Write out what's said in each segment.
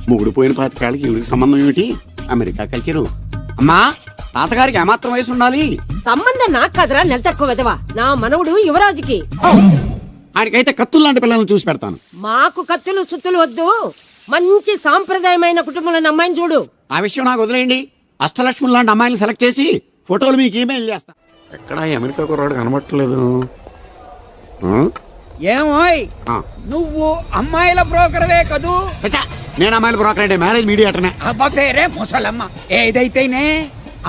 మొగుడు పోయిన పాతికాళ్ళకి ఈవిడికి సంబంధం ఏమిటి? America culture. అమ్మా, తాతగారికి ఏమాత్రం వయసు ఉండాలి? సంబంధం నాకు కదరా, నెల తక్కువ విధవా. నా మనవుడు యువరాజుకి. ఆయనకైతే కత్తులు లాంటి పిల్లల్ని చూసి పెడతాను. మాకు కత్తులు సుత్తులు వద్దు. మంచి సాంప్రదాయమైన కుటుంబంలో అమ్మాయిని చూడు. ఆ విషయం నాకు వదిలేయండి. అష్టలక్ష్మి లాంటి అమ్మాయిని సెలెక్ట్ చేసి ఫోటోలు మీకు ఈమెయిల్ చేస్తా. ఎక్కడ అమెరికా కుర్రాడు కనబట్టలేదు. ఏమోయ్, నువ్వు అమ్మాయిల బ్రోకర్వే కదూ? నేను అమ్మాయిల బ్రోకర్ అంటే మ్యారేజ్ మీడియాటర్నే. అబ్బా పేరే ముసలమ్మ. ఏదైతేనే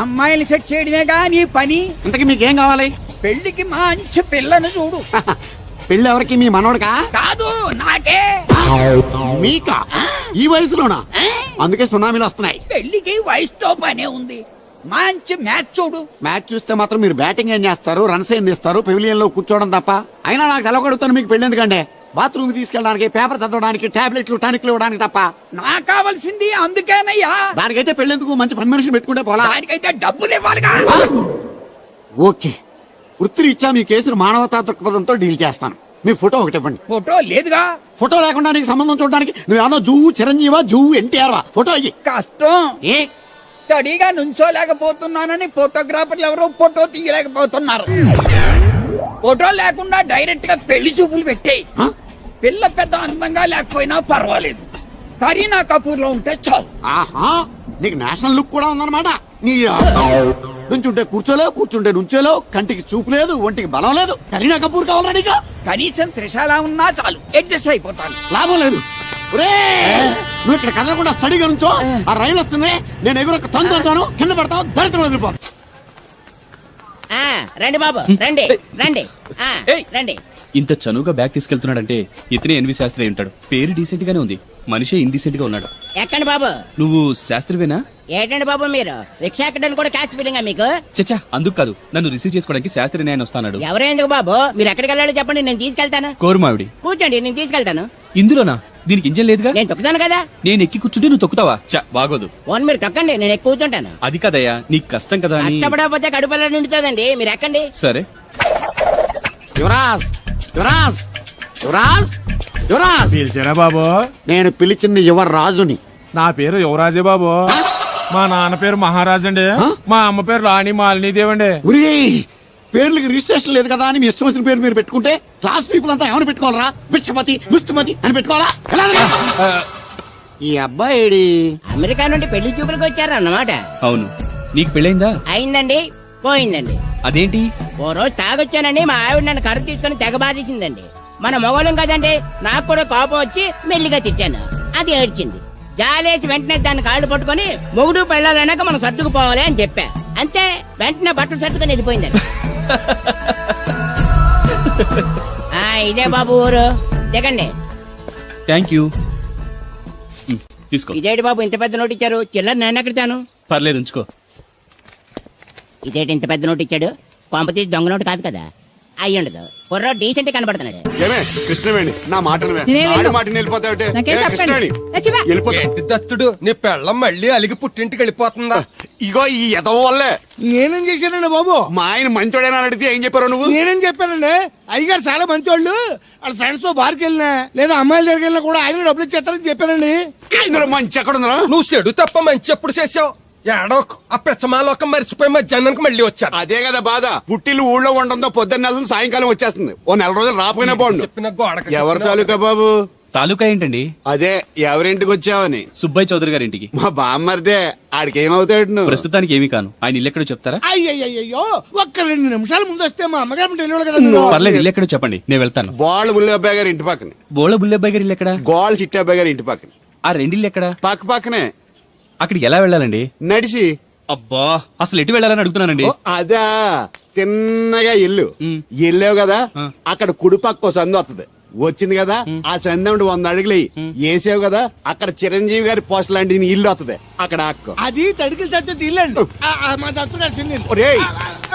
అమ్మాయిలు సెట్ చేయడమేగా నీ పని. ఇంతకీ మీకేం కావాలి? పెళ్లికి మంచి పిల్లను చూడు. పెళ్లి ఎవరికి? మీ మనోడకా? కాదు, నాకే. మీకా? ఈ వయసులోనా? అందుకే సునామీలు వస్తున్నాయి. పెళ్లికి వయసుతో పనే ఉంది. మంచి మ్యాచ్ చూడు. మ్యాచ్ చూస్తే మాత్రం మీరు బ్యాటింగ్ ఏం చేస్తారు, రన్స్ ఏం తీస్తారు, పెవిలియన్ లో కూర్చోవడం తప్ప. అయినా నాకు తెలవగడుగుతాను మీకు పెళ్లి ఎందుకంటే బాత్రూమ్ తీసుకెళ్ళడానికి, పేపర్ చదవడానికి, టాబ్లెట్లు టానిక్లు ఇవ్వడానికి తప్ప. నాకు కావాల్సింది అందుకేనయ్యా. దానికైతే పెళ్లిందుకు మంచి పని మనిషిని పెట్టుకుంటే పోలా. దానికైతే డబ్బులు ఇవ్వాలిగా. ఓకే, వృత్తిరీత్యా మీ కేసును మానవతా దృక్పథంతో డీల్ చేస్తాను. మీ ఫోటో ఒకటి ఇవ్వండి. ఫోటో లేదుగా. ఫోటో లేకుండా నీకు సంబంధం చూడడానికి నువ్వేమో జువ్వు చిరంజీవా, జువ్వు ఎన్టీఆర్ వా? ఫోటో అయ్యి. కష్టం. ఏ స్టడీగా నుంచోలేకపోతున్నానని ఫోటోగ్రాఫర్లు ఎవరో ఫోటో తీయలేకపోతున్నారు. ఫోటో లేకుండా డైరెక్ట్ గా పెళ్లి చూపులు పెట్టేయి. పిల్ల పెద్ద అందంగా లేకపోయినా పర్వాలేదు, కరీనా కపూర్ లో ఉంటే చాలు. ఆహా, నీకు నేషనల్ లుక్ కూడా ఉందన్నమాట. నీ నుంచుంటే కూర్చోలేవు, కూర్చుంటే నుంచోలేవు, కంటికి చూపు లేదు, ఒంటికి బలం లేదు. కరీనా కపూర్ కావాలా నీకు? కనీసం త్రిషాల ఉన్నా చాలు, అడ్జస్ట్ అయిపోతాను. లాభం లేదు. నువ్వు ఇక్కడ కదలకుండా స్టడీగా నుంచో. ఆ రైలు వస్తుంది, నేను ఎగురొక్క తందుతాను, కింద పడతావు, దరిద్రం వదిలిపో. రండి బాబు, రండి రండి రండి. ఇంత చనువుగా బ్యాగ్ తీసుకెళ్తున్నాడంటే ఇతనే ఎన్వి శాస్త్రి ఉంటాడు. పేరు డీసెంట్ గానే ఉంది, మనిషి ఇండీసెంట్ గా ఉన్నాడు. ఎక్కండి బాబు. నువ్వు శాస్త్రివేనా? ఏంటండి బాబు మీరు రిక్షా ఎక్కడానికి కూడా క్యాష్ ఫీలింగా మీకు? చచ్చా, అందుకు కాదు, నన్ను రిసీవ్ చేసుకోవడానికి శాస్త్రి నేను వస్తాడు. ఎవరు ఎందుకు బాబు, మీరు ఎక్కడికి వెళ్ళాలో చెప్పండి, నేను తీసుకెళ్తాను. కోరుమావిడి. కూర్చోండి, నేను తీసుకెళ్తాను. ఇందులోనా? దీనికి ఇంజన్ లేదుగా. నేను తొక్కుతాను కదా. నేను ఎక్కి కూర్చుంటే నువ్వు తొక్కుతావా? బాగోదు. ఓన్ మీరు తొక్కండి, నేను ఎక్కి కూర్చుంటాను. అది కదయ్యా, నీకు కష్టం కదా అని. కష్టపడకపోతే కడుపులో నిండుతుందండి, మీరు ఎక్కండి. సరే. యువరాజ్, యువరాజ్, యువరాజ్, యువరాజ్. పిలిచారా బాబు? నేను పిలిచింది యువరాజుని. నా పేరు యువరాజే బాబు. మా నాన్న పేరు మహారాజ్ అండి. మా అమ్మ పేరు రాణి మాలినీదేవి అండి. పేర్లకి రిజిస్ట్రేషన్ లేదు కదా అని మీ ఇష్టం వచ్చిన పేరు మీరు పెట్టుకుంటే క్లాస్ పీపుల్ అంతా ఏమని పెట్టుకోవాలరా? బిచ్చమతి, ముష్టిమతి అని పెట్టుకోవాలా? ఈ అబ్బాయి అమెరికా నుండి పెళ్లి చూపులకు వచ్చారు అన్నమాట. అవును. నీకు పెళ్ళైందా? అయిందండి, పోయిందండి. అదేంటి? ఓ రోజు తాగొచ్చానండి, మా ఆవిడ నన్ను కర్ర తీసుకుని తెగ బాధేసిందండి. మన మొగలం కదండి, నాకు కూడా కోపం వచ్చి మెల్లిగా తిట్టాను. అది ఏడ్చింది. జాలేసి వెంటనే దాన్ని కాళ్ళు పట్టుకొని మొగుడు పెళ్ళాలన్నాక మనం సర్దుకుపోవాలి అని చెప్పా. అంతే, వెంటనే బట్టలు సర్దుకొని వెళ్ళిపోయిందండి. ఇదే బాబు ఊరు, దిగండి. Thank you. తీసుకో. ఇదేంటి బాబు ఇంత పెద్ద నోటు ఇచ్చారు? చిల్లర నేను ఎక్కడతాను? పర్లేదు, ఉంచుకో. ఇదేంటి ఇంత పెద్ద నోటు ఇచ్చాడు? కొంప తీసి దొంగ నోటు కాదు కదా? అయ్యుండదు, కుర్ర డీసెంట్ కనబడుతున్నాడు. కృష్ణవేణి, నా మాటను దత్తుడు నీ పెళ్ళం మళ్ళీ అలిగి పుట్టింటికి వెళ్ళిపోతుందా? ఇగో ఈ ఎదవ వల్లే. నేనేం చేశానండి బాబు? మా ఆయన మంచోడేనా అడిగితే ఏం చెప్పారు నువ్వు? నేనేం చెప్పానండి? అయ్యగారు చాలా మంచోళ్ళు. వాళ్ళ ఫ్రెండ్స్ తో బార్కి వెళ్ళినా లేదా అమ్మాయిల దగ్గరికి వెళ్ళినా కూడా ఆయన డబ్బులు ఇచ్చేస్తారని చెప్పానండి. ఇందులో మంచి ఎక్కడ ఉందా? నువ్వు చెడు తప్ప మంచి ఎప్పుడు చేసావు? ఏడోకు ఆ పెచ్చమాలోకం మరిచిపోయి మధ్యాహ్నానికి మళ్ళీ వచ్చాను. అదే కదా బాధ. పుట్టిల్లు ఊళ్ళో ఉండడంతో పొద్దున్న నెల సాయంకాలం వచ్చేస్తుంది. ఓ నెల రోజులు రాపోయినా బాగుండు. చెప్పిన గోడకి ఎవరి తాలూకా బాబు? తాలూకా ఏంటండి? అదే ఎవరింటికి వచ్చావని. సుబ్బయ్య చౌదరి గారి ఇంటికి. మా బామ్మర్దే. ఆడికి ఏమవుతాడు నువ్వు? ప్రస్తుతానికి ఏమీ కాను. ఆయన ఇల్లు ఎక్కడో చెప్తారా? అయ్యో, ఒక్క 2 నిమిషాల ముందు వస్తే మా అమ్మగారు తెలియదు కదా. పర్లేదు, ఇల్లు ఎక్కడో చెప్పండి, నేను వెళ్తాను. గోళ్ళ బుల్లి అబ్బాయి గారి ఇంటి పక్కన. బోళ బుల్లబ్బాయి గారి ఇల్లు ఎక్కడ? గోళ్ళ చిట్టి అబ్బాయి గారి ఇంటి పక్కన. ఆ రెండిల్లు ఎక్కడ? పక్క పక్కనే. అక్కడికి ఎలా వెళ్ళాలండి? నడిచి. అబ్బా, అసలు ఎటు వెళ్ళాలని అడుగుతున్నానండి. అదా, తిన్నగా ఇల్లు వెళ్ళావు కదా, అక్కడ కుడి పక్క సందు వస్తుంది. వచ్చింది కదా, ఆ సందముడు 100 అడుగులు వేసావు కదా, అక్కడ చిరంజీవి గారి పోస్ట్ లాంటి ఇల్లు వస్తుంది. అక్కడ అక్క అది తడికి చచ్చేది ఇల్లండి. మా దత్తు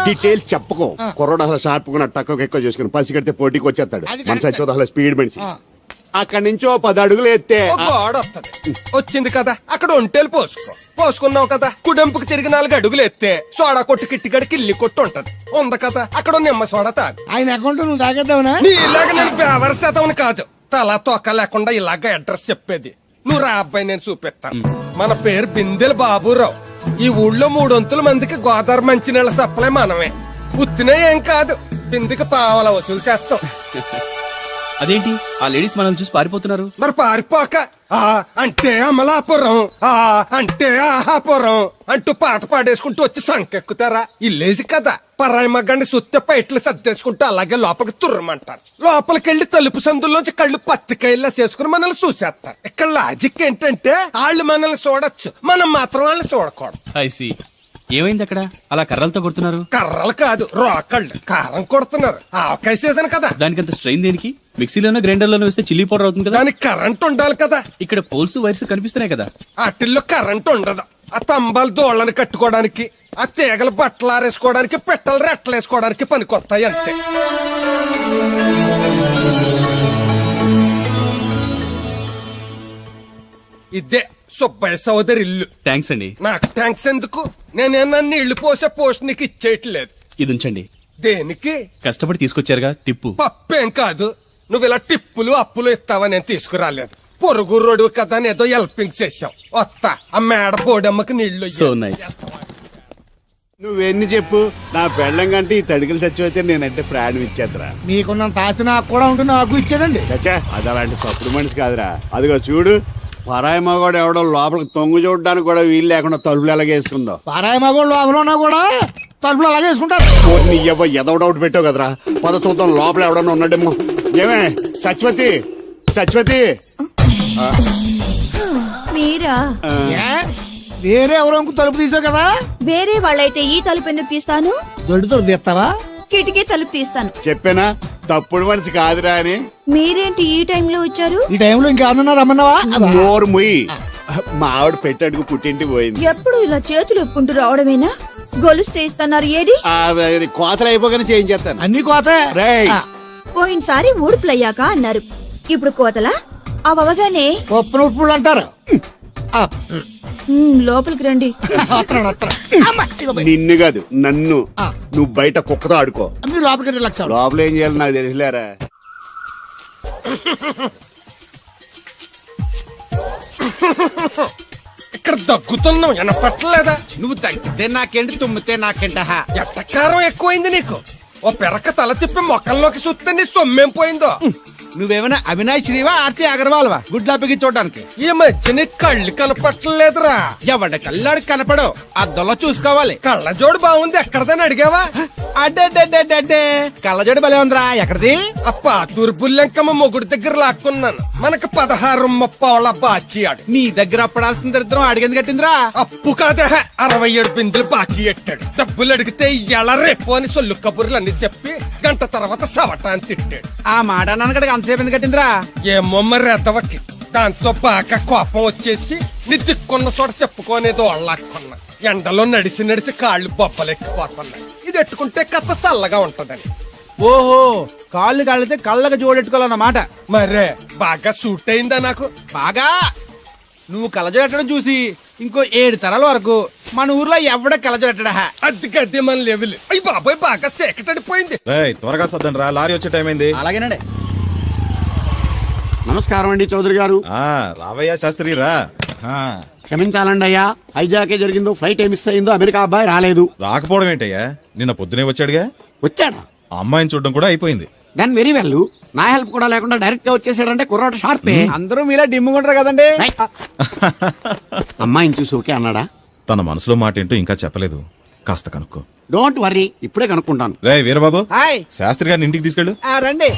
డీటెయిల్స్ చెప్పకో. కుర్రోడు అసలు షార్ప్ గా తక్కువ ఎక్కువ చేసుకుని పసి కడితే పోటీకి వచ్చేస్తాడు. మన సచ్చోదు అసలు స్పీడ్ మనిషి. అక్కడి నుంచి 10 అడుగులు ఎత్తే గోడ వస్తుంది. వచ్చింది కదా, అక్కడ ఒంటేలు పోసుకున్నావు కదా, కుడెంపుకి తిరిగి 4 అడుగులు ఎత్తే సోడా కొట్టు కిట్టిగడి కిల్లి కొట్టు ఉంటది. ఉంది కదా, అక్కడ నిమ్మ సోడా తాగు. ఆయన అకౌంట్ నువ్వు తాగేద్దావునా? నీ ఇలాగ నేను బేవర్ శాతం కాదు, తల తోక లేకుండా ఇలాగ అడ్రస్ చెప్పేది. నువ్వు రా అబ్బాయి, నేను చూపిస్తాను. మన పేరు బిందెల బాబురావు. ఈ ఊళ్ళో 300 మందికి గోదావరి మంచినీళ్ళ సప్లై మనమే. ఉత్తినే ఏం కాదు, బిందెకి పావల వసూలు చేస్తాం. అదేంటి ఆ లేడీస్ మనల్ని చూసి పారిపోతున్నారు? మరి పారిపోక ఆ అంటే అమలాపురం, ఆ అంటే ఆహాపురం అంటూ పాట పాడేసుకుంటూ వచ్చి సంకెక్కుతారా? ఇల్లేసి కదా, పరాయి మగ్గండి సుత్తే పైట్లు సర్దేసుకుంటూ అలాగే లోపలికి తుర్రమంటారు. లోపలికెళ్లి తలుపు సందుల్లోంచి కళ్ళు పత్తికాయల్లా చేసుకుని మనల్ని చూసేస్తారు. ఇక్కడ లాజిక్ ఏంటంటే వాళ్ళు మనల్ని చూడొచ్చు, మనం మాత్రం వాళ్ళని చూడకూడదు. ఐసి ఏమైంది అక్కడ అలా కర్రలతో కొడుతున్నారు? కర్రలు కాదు, రోకళ్ళు కారం కొడుతున్నారు. ఆవకాయ సీజన్ కదా, దానికంత స్ట్రెయిన్ దేనికి? మిక్సీలోనో గ్రైండర్లోనో వేస్తే చిల్లీ పౌడర్ అవుతుంది కదా. దానికి కరెంట్ ఉండాలి కదా. ఇక్కడ పోల్స్ వైర్స్ కనిపిస్తున్నాయి కదా. వాటిల్లో కరెంట్ ఉండదు. ఆ తంబాలు దోళ్ళని కట్టుకోవడానికి, ఆ తీగలు బట్టలు ఆరేసుకోవడానికి, పెట్టలు రెట్టలేసుకోవడానికి పనికొస్తాయి అంతే. ఇదే సుబ్బయ్య సోదరి ఇల్లు. థ్యాంక్స్ అండి. నాకు థ్యాంక్స్ ఎందుకు? నేనేనా నీళ్లు పోసే పోస్ట్ నీకు ఇచ్చేయట్లేదు. ఇది ఉంచండి. దేనికి? కష్టపడి తీసుకొచ్చారుగా టిప్పు. పప్పేం కాదు, నువ్వు ఇలా టిప్పులు అప్పులు ఇస్తావని నేను తీసుకురాలేదు. పొరుగు రోడ్డు కదా అని ఏదో హెల్పింగ్ చేసావు. వస్తా, ఆ మేడ బోడమ్మకి నీళ్లు సో నైస్. నువ్వెన్ని చెప్పు, నా పెళ్ళం కంటే ఈ తడికలు చచ్చిపోతే నేనంటే ప్రాణం ఇచ్చేద్దరా. మీకున్న తాతి నాకు కూడా ఉంటుంది, నాకు ఇచ్చాడండి. చచ్చా, అది అలాంటి తప్పుడు మనిషి కాదురా. అదిగో చూడు, పరాయి మగవాడు ఎవడో లోపలికి తొంగు చూడడానికి కూడా వీలు లేకుండా తలుపులు ఎలాగేసుకుందో. పారాయి మగోళ్ళు లోపల ఉన్నా కూడా తలుపులు అలాగే వేసుకుంటారు. నీ ఎవ ఎదవ డౌట్ పెట్టావు కదరా. పద చూద్దాం లోపల ఎవడన్నా ఉన్నాడేమో. ఏమే సత్యవతి, సత్యవతి. మీరా? ఏ? వేరే ఎవరో ఇంకో తలుపు తీసావు కదా. వేరే వాళ్ళైతే ఈ తలుపు ఎందుకు తీస్తాను? దొడ్డు తలుపు తీస్తావా? కిటికీ తలుపు తీస్తాను. చెప్పానా తప్పుడు మనిషి కాదురా అని. మీరేంటి ఈ టైంలో వచ్చారు? ఈ టైంలో ఇంకెవరన్నా రమ్మన్నావా? నోరు ముయ్యి. మా ఆవిడ పెట్టడుగు పుట్టింటికి పోయింది. ఎప్పుడు ఇలా చేతులు ఒప్పుకుంటూ రావడమేనా? గొలుస్తే ఇస్తున్నారు, ఏది? ఇది కోతలు అయిపోగానే చేయించేస్తాను. అన్ని కోతే. రేయ్, పోయినసారి ఊడుపులయ్యాక అన్నారు, ఇప్పుడు కోతలా? అవగానే ఉప్పు ఉప్పులు అంటారు. లోపలికి రండి. వస్తున్నాడు, వస్తున్నాడు. నిన్ను కాదు నన్ను. నువ్వు బయట కుక్కతో ఆడుకో. మీరు లోపలికి రిలాక్స్ అవ్వండి. లోపల ఏం చేయాలి నాకు తెలిసిలేరా. ఇక్కడ దగ్గుతున్నావు, వినపట్టలేదా? నువ్వు తగ్గితే నాకేంటి, తుమ్మితే నాకేంట? ఎట్టకారం ఎక్కువైంది నీకు. ఓ పెరక తల తిప్పి మొక్కల్లోకి చూస్తే నీ సొమ్మేం పోయిందో. నువ్వేమైనా అవినాష్ శ్రీవా, ఆర్తి అగర్వాల్వా గుడ్లా బిగి చూడడానికి? ఈ మధ్య నీ కళ్ళు కనపట్టలేదురా. ఎవడ కళ్ళాడికి కనపడవు, అద్దంలో చూసుకోవాలి. కళ్ళజోడు బాగుంది, ఎక్కడదని అడిగావా? అడ్డే కళ్ళజోడు భలే ఉందిరా. ఎక్కడిది? అప్ప తూర్పుల్లెంకమ్మ మొగుడు దగ్గర లాక్కున్నాను. మనకు 16 బాకీ ఆడు. నీ దగ్గర అప్పడాల్సిన దరిద్రం అడిగింది కట్టిందిరా. అప్పు కాదే, 67 బిందులు బాకీ ఎట్టాడు. డబ్బులు అడిగితే ఎలా రేపు అని సొల్లు కబుర్లు అన్ని చెప్పి గంట తర్వాత సవటాన్ని తిట్టాడు. ఆ మాట నాన్నగడికి అంతసేపు ఎందుకు కట్టిందిరా? ఏమో మరి ఎదవకి. దాంతో బాగా కోపం వచ్చేసి నీ దిక్కున్న చోట చెప్పుకోనేదో వాళ్ళకున్నా. ఎండలో నడిసి నడిసి కాళ్ళు బొబ్బలెక్కిపోతున్నాయి. ఇది ఎట్టుకుంటే కథ చల్లగా ఉంటదని. ఓహో, కాళ్ళు కాళ్ళతే కళ్ళగా జోడెట్టుకోవాలన్నమాట. మరే బాగా సూట్ అయిందా నాకు? బాగా. నువ్వు కళ్ళజోడెట్టడం చూసి ఇంకో 7 తరాల వరకు మన ఊర్లో ఎవడ కళ్ళజోడెట్టడా. అది గడ్డి మన లెవెల్. అయ్యి బాబాయ్, బాగా సేకటడిపోయింది. త్వరగా సర్దండి రా, లారీ వచ్చే టైం అయింది. అలాగేనండి. నమస్కారం అండి చౌదరి గారు. రావయ్యా శాస్త్రి రా. క్షమించాలండి అయ్యా, హైజాకే జరిగిందో, ఫ్లైట్ ఏమి అయిందో అమెరికా అబ్బాయి రాలేదు. రాకపోవడం ఏంటయ్యా, నిన్న పొద్దునే వచ్చాడుగా. వచ్చాడా? ఆ అమ్మాయిని చూడడం కూడా అయిపోయింది. దాని వెరీ వెల్. నా హెల్ప్ కూడా లేకుండా డైరెక్ట్ గా వచ్చేసాడంటే కుర్రాడు షార్పే. అందరూ మీలా డిమ్ముకుంటారు కదండి. అమ్మాయిని చూసి ఓకే అన్నాడా? తన మనసులో మాట ఏంటో ఇంకా చెప్పలేదు, కాస్త కనుక్కో. డోంట్ వర్రీ, ఇప్పుడే కనుక్కుంటాను. రే వీరబాబు, హాయ్. శాస్త్రి గారిని ఇంటికి తీసుకెళ్ళు. రండి.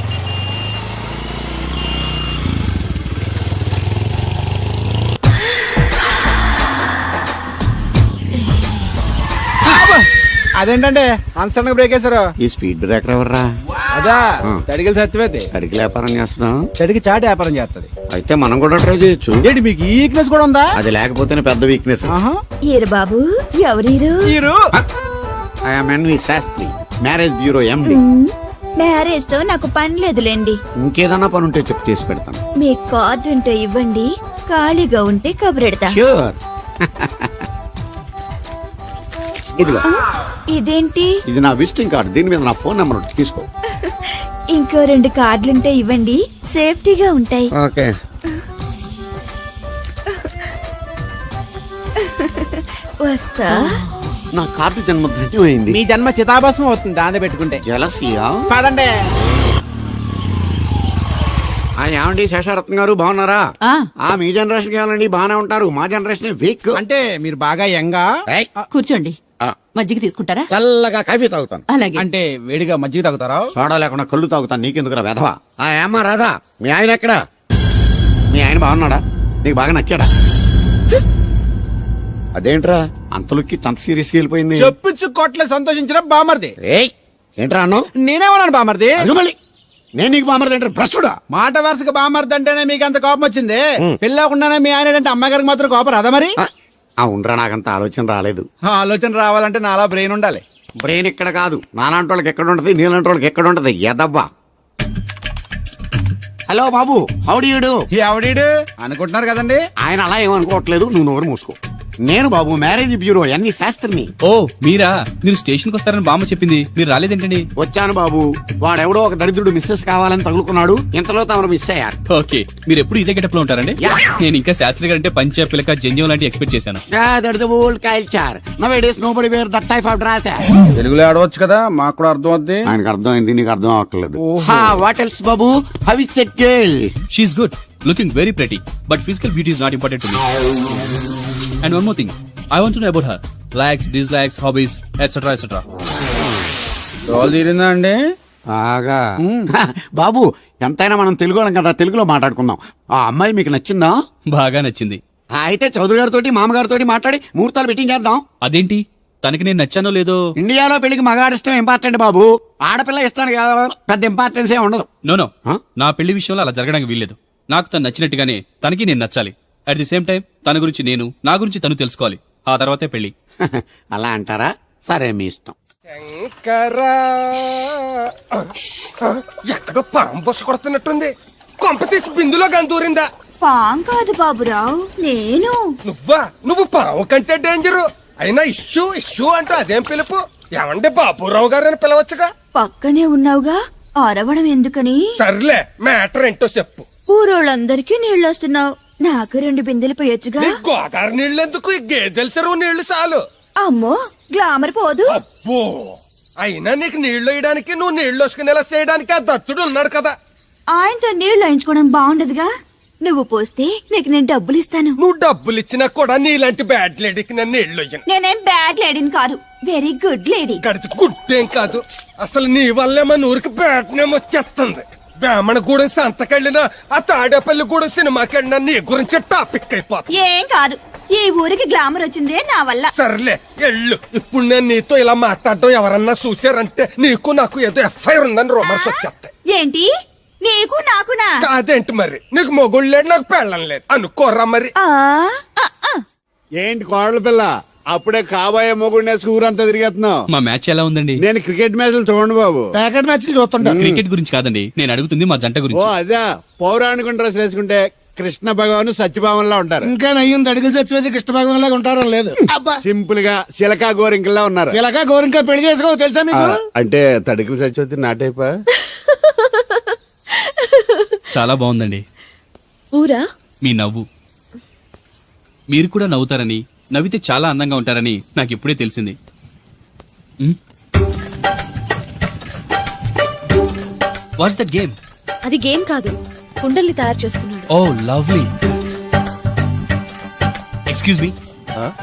అదేంటంటే అన్సడన్ బ్రేక్ వేశారు? ఈ స్పీడ్ బ్రేకర్ ఎవర్రా? అదా తడిగిలి సత్యవేది. అడిగి వ్యాపారం చేస్తున్నాం. తడికి చాటి వ్యాపారం చేస్తది. అయితే మనం కూడా ట్రై చేయొచ్చు. ఏంటి మీకు ఈ వీక్నెస్ కూడా ఉందా? అది లేకపోతేనే పెద్ద వీక్నెస్. ఏరు బాబు, ఎవరీరు? మీరు I'm NV Sastri, marriage bureau MD. Marriage తో నాకు పని లేదులేండి. ఇంకేదన్నా పని ఉంటే చెప్పి చేసి పెడతాను. మీ కార్డు ఉంటే ఇవ్వండి, ఖాళీగా ఉంటే కబురెడతా. ష్యూర్. ఇదిగో, ఇదేంటి? ఇది నా విజిటింగ్ కార్డు. దీని మీద నా ఫోన్ నెంబర్ ఉంటుంది, తీసుకో. ఇంకో 2 కార్డులుంటే ఇవ్వండి, సేఫ్టీగా ఉంటాయి. ఓకే. వస్తా. నా కార్డు జన్మ ధన్యమైంది. మీ జన్మ చితాభాసం అవుతుంది దాన్ని పెట్టుకుంటే. జలసియా? పదండి. ఏమండి శేషారత్న గారు బాగున్నారా? మీ జనరేషన్ కావాలండి, బాగానే ఉంటారు. మా జనరేషన్ వీక్. అంటే మీరు బాగా యంగా. కూర్చోండి, మజ్జిగ తీసుకుంటారా? చల్లగా కాఫీ తాగుతాను. అలాగే. అంటే వేడిగా మజ్జిగ తాగుతారా? సోడా లేకుండా కళ్ళు తాగుతాను. నీకెందుకురా వెధవా? ఏమ్మా రాధా, మీ ఆయన ఎక్కడా? మీ ఆయన బాగున్నాడా? నీకు బాగా నచ్చాడా? అదేంట్రా అంతలోకి అంత సీరియస్గా వెళ్ళిపోయింది? చెప్పించు కొట్ల సంతోషించిన బామర్ది. ఏంట్రా అన్నావు? నేనేమన్నాను బామర్ది? మళ్ళీ నేను నీకు బామర్ది అంటే భ్రష్టుడా? మాట వరుసగా బామర్ది అంటేనే మీకు అంత కోపం వచ్చింది. పెళ్ళకుండానే మీ ఆయన అంటే అమ్మగారికి మాత్రం కోపం రాదా మరి? ఉండరా, నాకంత ఆలోచన రాలేదు. ఆలోచన రావాలంటే నాలా బ్రెయిన్ ఉండాలి. బ్రెయిన్ ఇక్కడ కాదు, నాలాంటి వాళ్ళకి ఎక్కడ ఉంటది, నీలాంటి వాళ్ళకి ఎక్కడ ఉంటది. ఎదవ్వా. హలో బాబు, హౌడీ యూడు? ఎవడీడు అనుకుంటున్నారు కదండి. ఆయన అలా ఏమనుకోవట్లేదు, నువ్వు నోరు మూసుకో. నేను బాబు మ్యారేజ్ బ్యూరో ఎన్ని శాస్త్రిని. ఓ మీరా? మీరు స్టేషన్కి వస్తారని బామ్మ చెప్పింది, మీరు రాలేదేంటండి? వచ్చాను బాబు. వాడెవడో ఒక దరిద్రుడు మిస్సెస్ కావాలని తగులుకున్నాడు. ఇంతలో తమరు మిస్ అయ్యారు. ఓకే, మీరు ఎప్పుడు ఇదే గెటప్ లో ఉంటారండి? నేను ఇంకా శాస్త్రి గారు అంటే పంచ పిలక జంజం లాంటి ఎక్స్పెక్ట్ చేశాను. తెలుగులో ఆడవచ్చు కదా, మాకు కూడా అర్థం అవుద్ది. ఆయనకు అర్థమైంది, నీకు అర్థం అవ్వట్లేదు. వాట్ ఎల్స్ బాబు? How is that girl? She's good, looking very pretty, but physical beauty is not important to me. And one more thing, I want to know about her likes, dislikes, hobbies, etcetera etcetera. Role తీరిందా అండి? బాగా. బాబు ఎంతైనా మనం తెలుగు వాళ్ళం కదా, తెలుగులో మాట్లాడుకుందాం. ఆ అమ్మాయి మీకు నచ్చిందా? బాగా నచ్చింది. అయితే చౌదరి గారితో మామగారితో మాట్లాడి ముహూర్తాలు పెట్టింగ్ చేద్దాం. అదేంటి, తనకి నేను నచ్చానో లేదో? ఇండియాలో పెళ్లికి మగాడి ఇష్టం ఇంపార్టెంట్ బాబు. ఆడపిల్ల ఇష్టానికి పెద్ద ఇంపార్టెన్స్ ఏ ఉండదు. నో నా పెళ్లి విషయంలో అలా జరగడానికి వీల్లేదు. నాకు తను నచ్చినట్టుగానే తనకి నేను నచ్చాలి. అట్ ది సేమ్ టైం తన గురించి నేను, నా గురించి తను తెలుసుకోవాలి. ఆ తర్వాతే పెళ్లి. అలా అంటారా? సరే, మీ ఇష్టం. శంకరా, ఎక్కడో పాము బొస్స కొడుతున్నట్టుంది. కొంప తీసి బిందులో గంతూరిందా? పాం కాదు బాబురావు, నేను. నువ్వు పాము కంటే డేంజరు. అయినా ఇష్యూ ఇష్యూ అంటూ అదేం పిలుపు? ఏమండి బాబురావు గారు అని పిలవచ్చుగా. పక్కనే ఉన్నావుగా, అరవడం ఎందుకని? సర్లే, మ్యాటర్ ఏంటో చెప్పు. ఊరోళ్ళందరికీ నీళ్ళొస్తున్నావు, నాకు 2 బిందెలు పోయొచ్చుగా. నీ గోదావరి నీళ్ళు ఎందుకు? ఈ గేదెల చెరువు నీళ్లు చాలు. అమ్మో, గ్లామర్ పోదు. అబ్బో, అయినా నీకు నీళ్లు వేయడానికి, నువ్వు నీళ్లు వసుకునేలా చేయడానికి ఆ దత్తుడు ఉన్నాడు కదా. ఆయనతో నీళ్లు వేయించుకోవడం బాగుండదుగా. నువ్వు పోస్తే నీకు నేను డబ్బులు ఇస్తాను. నువ్వు డబ్బులు ఇచ్చినా కూడా నీలాంటి బ్యాడ్ లేడీకి నేను నీళ్లు వేయను. నేనేం బ్యాడ్ లేడీని కాదు, వెరీ గుడ్ లేడీ. గడిచి గుడ్డేం కాదు. అసలు నీ వల్లే మన ఊరికి బ్యాడ్ నేమ్ వచ్చేస్తుంది. బ్రాహ్మణగూడెం సంతకెళ్ళినా, ఆ తాడేపల్లిగూడెం సినిమాకెళ్ళినా నీ గురించి టాపిక్ అయిపోతుంది. ఏం కాదు, ఈ ఊరికి గ్లామర్ వచ్చిందే నా వల్ల. సర్లే ఎళ్ళు. ఇప్పుడు నేను నీతో ఇలా మాట్లాడటం ఎవరన్నా చూసారంటే నీకు నాకు ఏదో ఎఫ్ఐఆర్ ఉందని రూమర్స్ వచ్చేస్తాయి. ఏంటి, నీకు నాకునా? కాదేంటి మరి? నీకు మొగుడు లేడు, నాకు పెళ్ళం లేదు అనుకోరా మరి. ఏంటి కోడల పిల్ల, అప్పుడే కాబోయే మొగుడినేసి ఊరంతా తిరిగేస్తున్నావు. మా మ్యాచ్ ఎలా ఉందండి? నేను క్రికెట్ మ్యాచ్లు చూడండి బాబు. ప్యాకెట్ మ్యాచ్లు చూస్తుంటా. క్రికెట్ గురించి కాదండి, నేను అడుగుతుంది మా జంట ఓ గురించి. అదే, పౌరాణిక డ్రెస్ వేసుకుంటే కృష్ణ భగవాన్ సత్యభామన్లా ఉంటారు. ఇంకా నయ్యం అడుగులు చచ్చిపోతే కృష్ణ భాగం లాగా ఉంటారో లేదు. అబ్బా, సింపుల్ గా చిలకా గోరింకల్లా ఉన్నారు. ఇలాగా గోరింకా పెళ్లి చేసుకో తెలుసా మీకు? అంటే తడికలు చచ్చిపోతే నాటైపా. చాలా బాగుందండి. ఊరా? మీ నవ్వు. మీరు కూడా నవ్వుతారని, నవ్వితే చాలా అందంగా ఉంటారని నాకు ఇప్పుడే తెలిసింది. What's that game? అది గేమ్ కాదు, కుండల్ని తయారు చేస్తున్నాడు. Oh lovely. ఎక్స్క్యూజ్ మీ,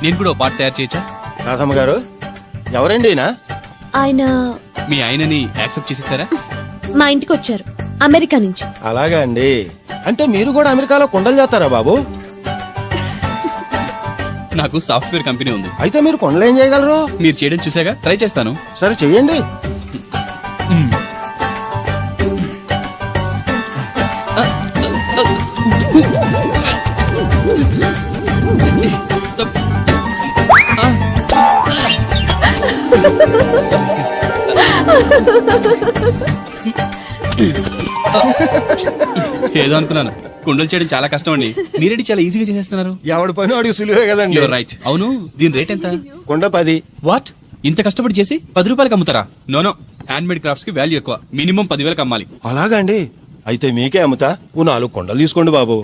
నేను కూడా ఓ పాట తయారు చేయొచ్చా? రాధమ్మ గారు, ఎవరండి? ఆయన మీ ఆయనని యాక్సెప్ట్ చేసేసారా? మా ఇంటికి వచ్చారు, అమెరికా నుంచి. అలాగా అండి. అంటే మీరు కూడా అమెరికాలో కొండలు చేస్తారా బాబు? నాకు సాఫ్ట్వేర్ కంపెనీ ఉంది. అయితే మీరు కొండలు ఏం చేయగలరు? మీరు చేయడం చూసాగా, ట్రై చేస్తాను. సరే చెయ్యండి. ఏదో అనుకున్నాను. కుండలు చేయడం చాలా కష్టం అండి, మీరేంటి చాలా ఈజీగా చేసేస్తున్నారు. ఎవడి పని వాడికి సులువే కదండి. You're right. అవును, దీని రేట్ ఎంత? కొండ 10. వాట్, ఇంత కష్టపడి చేసి 10 రూపాయలకి అమ్ముతారా? నో, హ్యాండ్ మేడ్ క్రాఫ్ట్స్ కి వాల్యూ ఎక్కువ, మినిమం 10,000కి అమ్మాలి. అలాగండి, అయితే మీకే అమ్ముతా. ఓ 4 కొండలు తీసుకోండి బాబు.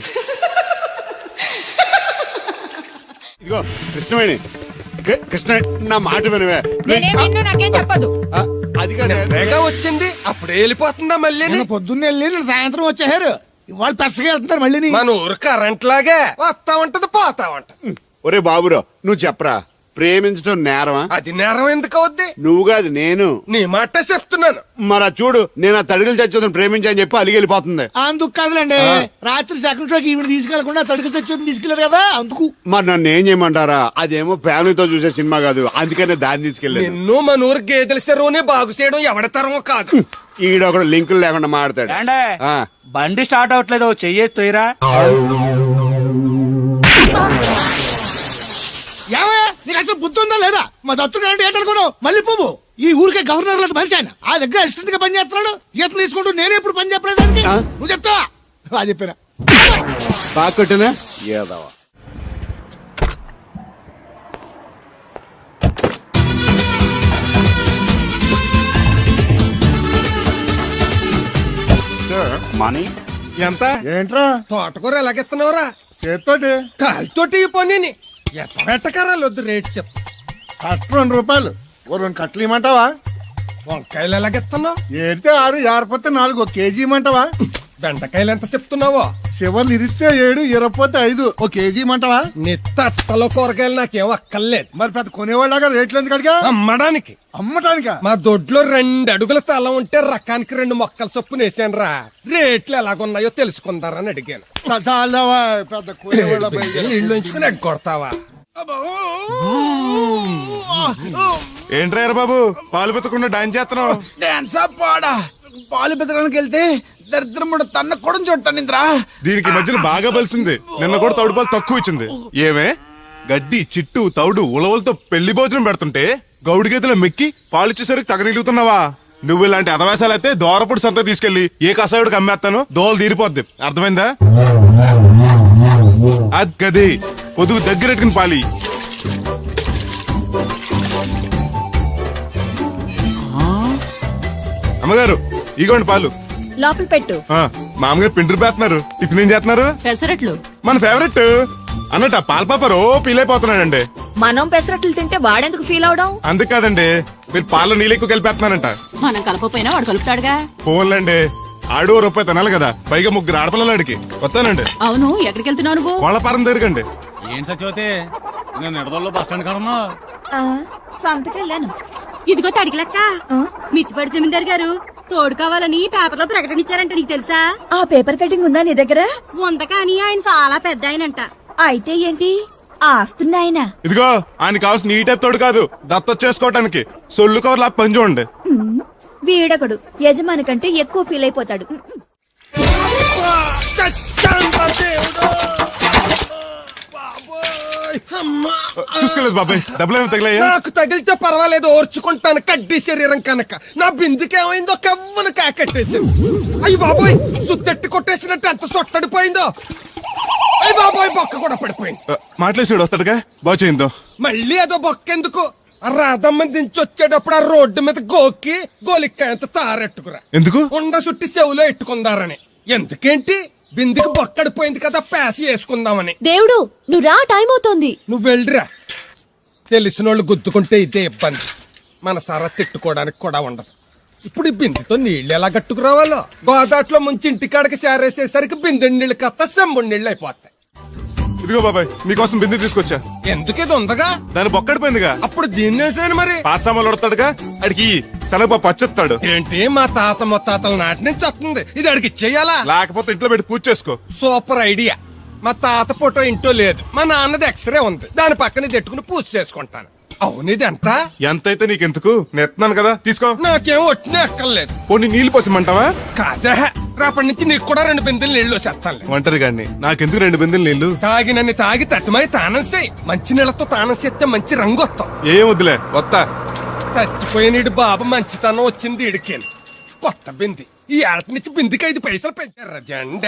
ఇదిగో కృష్ణవేణి కృష్ణ నా మాట వినవే నేనేం విన్ను, నాకేం చెప్పదు. ఆ, అది కాదు వేగా వచ్చింది అప్పుడే వెళ్ళిపోతుందా మళ్ళీ నిన్న పొద్దున్నే వెళ్ళి నిన్న సాయంత్రం వచ్చారు ఇవాళ పెసగా వెళ్తున్నారు మళ్ళీ మన ఊరు కరెంట్ లాగే వస్తా ఉంటది పోతా ఉంటది. ఒరే బాబురో నువ్వు చెప్పరా, ప్రేమించడం నేరమా? అది నేరం ఎందుకు అవుద్ది? నువ్వు కాదు నేను. నీ మాట చెప్తున్నాను. మరి చూడు, నేను ఆ తడికలు చచ్చోదని ప్రేమించని చెప్పి అలిగి వెళ్ళిపోతుంది. అందుకు కాదులేండి, రాత్రి సెకండ్ షోకి ఈవిడ తీసుకెళ్లకుండా తడికి చచ్చి తీసుకెళ్లారు కదా అందుకు. మరి నన్ను ఏం చేయమంటారా? అదేమో ఫ్యామిలీతో చూసే సినిమా కాదు, అందుకనే దాన్ని తీసుకెళ్ళాను. నిన్ను మన ఊరు గేదెల చెరువుని బాగు చేయడం ఎవడతరమో కాదు. ఈడొకడు లింకులు లేకుండా మాడతాడు. ఆ. బండి స్టార్ట్ అవట్లేదు, చెయ్యేసి తోయరా. ఏమయ్యా నీకు అసలు బుద్ధి ఉందా లేదా? మా దత్తుడు అంటే ఏంటనుకోను మళ్ళీ పువ్వు. ఈ ఊరికే గవర్నర్ లాంటి మనిషి ఆయన. ఆ దగ్గర అసిస్టెంట్ గా పని చేస్తున్నాడు, ఈతలు తీసుకుంటూ నేను ఎప్పుడు పని చెప్పలేదండి. నువ్వు చెప్తావా? అది చెప్పారా బాగా కొట్టినా ఏదవా. మనీ ఎంత ఏంట్రా తోటకూర ఎలాగెత్తున్నావురా? చేత్తోటి కాలుతోటి ఈ పని ఎంత పెట్టకరాలు వద్దు రేటు చెప్పు. కట్ట 2 రూపాయలు, ఓ 2 కట్టలు ఇమ్మంటావా? వంకాయలు ఎలాగెత్తున్నావు? ఏరితే 6, ఏరపోతే 4, 1 కేజీ ఇమ్మంటావా? బెండకాయలు ఎంత చెప్తున్నావో? చివర్లు ఇరిస్తే 7, ఇరపోతే 5, 1 కేజీ ఇమ్మంటావా? నీ తట్టలో కూరగాయలు నాకేం అక్కర్లేదు. మరి పెద్ద కొనేవాళ్ళగా రేట్లు ఎందుకు అడిగా? అమ్మడానికి. అమ్మటానికా? మా దొడ్లో 2 అడుగుల తల ఉంటే రకానికి 2 మొక్కల చొప్పున వేసాను రా. రేట్లు ఎలాగున్నాయో తెలుసుకుందారని అడిగాను. చాలావా పెద్ద కొనేవాళ్ళ ఇల్లు ఉంచుకుని ఎగ్గొడతావా? ఏంట్రా బాబు పాలు పెత్తకుండా డాన్స్ చేస్తున్నావు? డాన్స్ పాడా పాలు పెతడానికి వెళ్తే దరిద్రముడు తన్న కూడా చూడతాను ఇంద్రా. దీనికి మధ్యన బాగా బలిసింది. నిన్న కూడా తౌడు పాలు తక్కువ ఇచ్చింది. ఏమే గడ్డి చిట్టు తౌడు ఉలవలతో పెళ్లి భోజనం పెడుతుంటే గౌడి గేదెలో మెక్కి పాలిచ్చేసరికి తగనిలుగుతున్నావా? నువ్వు ఇలాంటి అదవేశాలు అయితే దోరపుడు సంత తీసుకెళ్లి ఏ కసాయుడికి అమ్మేస్తాను, దోలు తీరిపోద్ది. అర్థమైందా? అది గది పొదుగు దగ్గరెట్టుకుని పాలి. అమ్మగారు ఇగోండి పాలు. లోపల పెట్టు. మామగారు పిండి పేస్తున్నారు. టిఫిన్ ఏం చేస్తున్నారు? పెసరట్లు. మన ఫేవరెట్ అన్నట్టు పాల పాప రో ఫీల్ అయిపోతున్నాడండి. మనం పెసరట్లు తింటే వాడెందుకు ఫీల్ అవడం? అందుకు కాదండి, మీరు పాలలో నీళ్ళు ఎక్కువ కలిపేస్తున్నారంట. మనం కలపపోయినా వాడు కలుపుతాడుగా. ఫోన్లండి, ఆడు రూపాయి తినాలి కదా, పైగా 3 ఆడపిల్లలాడికి. వస్తానండి. అవును, ఎక్కడికి వెళ్తున్నావు నువ్వు? వాళ్ళ పారం తిరగండి. ఏం సచివతే నేను నిడదల్లో బస్ స్టాండ్ కడమా. సంతకెళ్ళాను. ఇదిగో తడికిలక్క, మిత్తిపడి జమీందార్ గారు తోడు కావాలని పేపర్లో ప్రకటన ఇచ్చారంట, నీకు తెలుసా? ఆ పేపర్ కటింగ్ ఉందా నీ దగ్గర? ఉంది, కానీ ఆయన చాలా పెద్ద ఆయనంట. అయితే ఏంటి ఆస్తున్నాయన? ఇదిగో ఆయన కావాల్సిన ఈ టైప్ తోడు కాదు, దత్తొచ్చేసుకోవటానికి సొల్లు కవర్లా పని చూడండి. వీడొకడు యజమాని కంటే ఎక్కువ ఫీల్ అయిపోతాడు. చూసుకోలేదు బాబాయ్, డబ్బులు ఏమి తగిలాయా? నాకు తగిలితే పర్వాలేదు, ఓర్చుకుంటాను. కడ్డీ శరీరం కనుక నా బిందుకేమైందో కవ్వను కాకట్టేసింది. అయ్యి బాబోయ్, సుత్తెట్టి కొట్టేసినట్టు ఎంత సొట్టడిపోయిందో. అయ్యి బాబోయ్, బొక్క కూడా పడిపోయింది. మాట్లాడి వస్తాడుగా, బాగు చేయిందో. మళ్ళీ అదో బొక్కెందుకు? రాధమ్మ దించి వచ్చేటప్పుడు ఆ రోడ్డు మీద గోకి గోలిక్కాయంత తారెట్టుకురా. ఎందుకు? ఉండ చుట్టి చెవులో ఎట్టుకుందారని. ఎందుకేంటి? బిందికి బొక్కడిపోయింది కదా, పేసి వేసుకుందామని. దేవుడు, నువ్వు రా, టైం అవుతోంది. నువ్వు వెళ్ళిరా. తెలిసినోళ్ళు గుద్దుకుంటే ఇదే ఇబ్బంది. మన సర తిట్టుకోవడానికి కూడా ఉండదు. ఇప్పుడు ఈ బిందెతో నీళ్లు ఎలా కట్టుకురావాలో. గోదాట్లో ముంచి ఇంటికాడికి చేరేసేసరికి బిందె నీళ్లు కత్త సెంబుడు నీళ్ళు అయిపోతాయి. ఇదిగో బాబాయ్, మీకోసం బిందె తీసుకొచ్చా. ఎందుకేది ఉందగా? దాని బొక్కడిపోయిందిగా. అప్పుడు దీన్ని వేసాను మరి. పాత సామాన్లు వడతాడుగా, అడిగి శనగ పచ్చెత్తాడు. ఏంటి మా తాత ముత్తాతల నాటి నుంచి వస్తుంది, ఇది అడిగి ఇచ్చేయాలా? లేకపోతే ఇంట్లో పెట్టి పూజ చేసుకో. Super idea. మా తాత ఫోటో ఇంట్లో లేదు, మా నాన్నది ఎక్స్రే ఉంది, దాని పక్కన తెట్టుకుని పూజ చేసుకుంటాను. అవును, ఇది ఎంత? ఎంతైతే నీకెందుకు, నెత్తున్నాను కదా, తీసుకో. నాకేం ఒట్టినే ఎక్కర్లేదు. పోనీ నీళ్లు పోసిమంటావా? కాదా, రేపటి నుంచి నీకు కూడా 2 బిందెలు నీళ్లు చేస్తాను. ఒంటరి గాని నాకెందుకు 2 బిందెలు నీళ్లు? తాగినన్ని తాగి తట్టుమై తానం చేయి. మంచి నీళ్ళతో తానం చేస్తే మంచి రంగు వస్తాం. ఏం వద్దులే, వస్తా. చచ్చిపోయినీడు బాబు మంచితనం వచ్చింది ఇడికేను. కొత్త బింది ఈ ఏట నుంచి బిందికి 5 పైసలు పెంచి.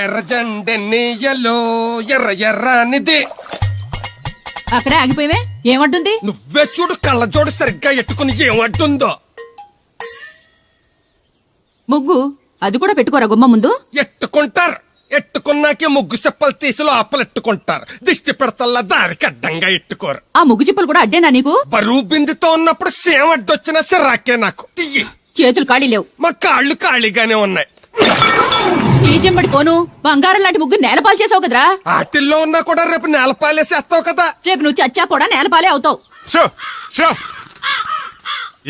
ఎర్ర జెండెన్నీయలో ఎర్ర ఎర్రనిది. అక్కడే ఆగిపోయావే, ఏమంటుంది? నువ్వే చూడు, కళ్ళజోడు సరిగ్గా ఎట్టుకుని ఏమంటుందో. ముగ్గు అది కూడా పెట్టుకోరా గుమ్మ ముందు. ఎట్టుకుంటారు. ఎట్టుకున్నాకే ముగ్గు చెప్పలు తీసి లోపలెట్టుకుంటారు. దిష్టి పెడతల్లా దారికి అడ్డంగా ఎట్టుకోరు. ఆ ముగ్గు చిప్పలు కూడా అడ్డేనా నీకు? బరువు బిందుతో ఉన్నప్పుడు సేమ అడ్డొచ్చినా సిరాకే నాకు. తీయి. చేతులు ఖాళీ లేవు. మా కాళ్ళు ఖాళీగానే ఉన్నాయి. ఈ చెంబడి కోను బంగారం లాంటి ముగ్గు నేలపాలు చేసావు కదరా. ఆటిల్లో ఉన్నా కూడా రేపు నేలపాలేసేస్తావు కదా. రేపు నువ్వు చచ్చా కూడా నేలపాలే అవుతావు. షో షో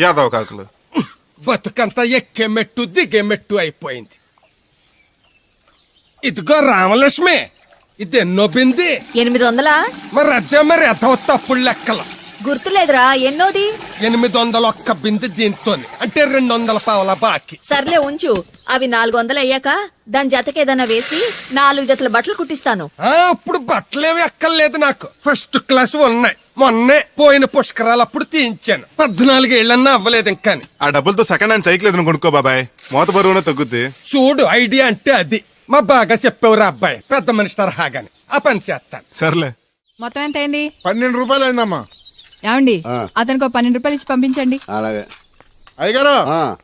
యాదవ్ కాకులు. బతుకంతా ఎక్కే మెట్టు దిగే మెట్టు అయిపోయింది. ఇదిగో రామలక్ష్మి, ఇది ఎన్నో బింది? 800. మరి అదే మరి ఎదవ తప్పుడు లెక్కలు. గుర్తులేదురా ఎన్నోది? 801 బింది దీంతో, అంటే 200 పావలా బాకీ. సర్లే ఉంచు. అవి 400 అయ్యాక దాని జతకేదన్నా వేసి 4 జతల బట్టలు కుట్టిస్తాను. ఇప్పుడు బట్టలేవి ఎక్కర్లేదు నాకు. ఫస్ట్ క్లాస్ ఉన్నాయి. మొన్నే పోయిన పుష్కరాలు అప్పుడు తీయించాను. 14 ఏళ్ళన్నా అవ్వలేదు ఇంకా. ఆ డబ్బులతో సెకండ్ హ్యాండ్ సైకిల్ ఏదైనా కొనుక్కో బాబాయ్, మోత బరువునే తగ్గుద్ది. చూడు, ఐడియా అంటే అది. మా బాగా చెప్పేవారు అబ్బాయి, పెద్ద మనిషి తరహాగాని. ఆ పని చేస్తాను. సర్లే. మొత్తం ఎంత అయింది? 12 రూపాయలు అయిందమ్మా. ఏమండి, అతనికి 12 రూపాయలు ఇచ్చి పంపించండి. అలాగే అయ్యగారు,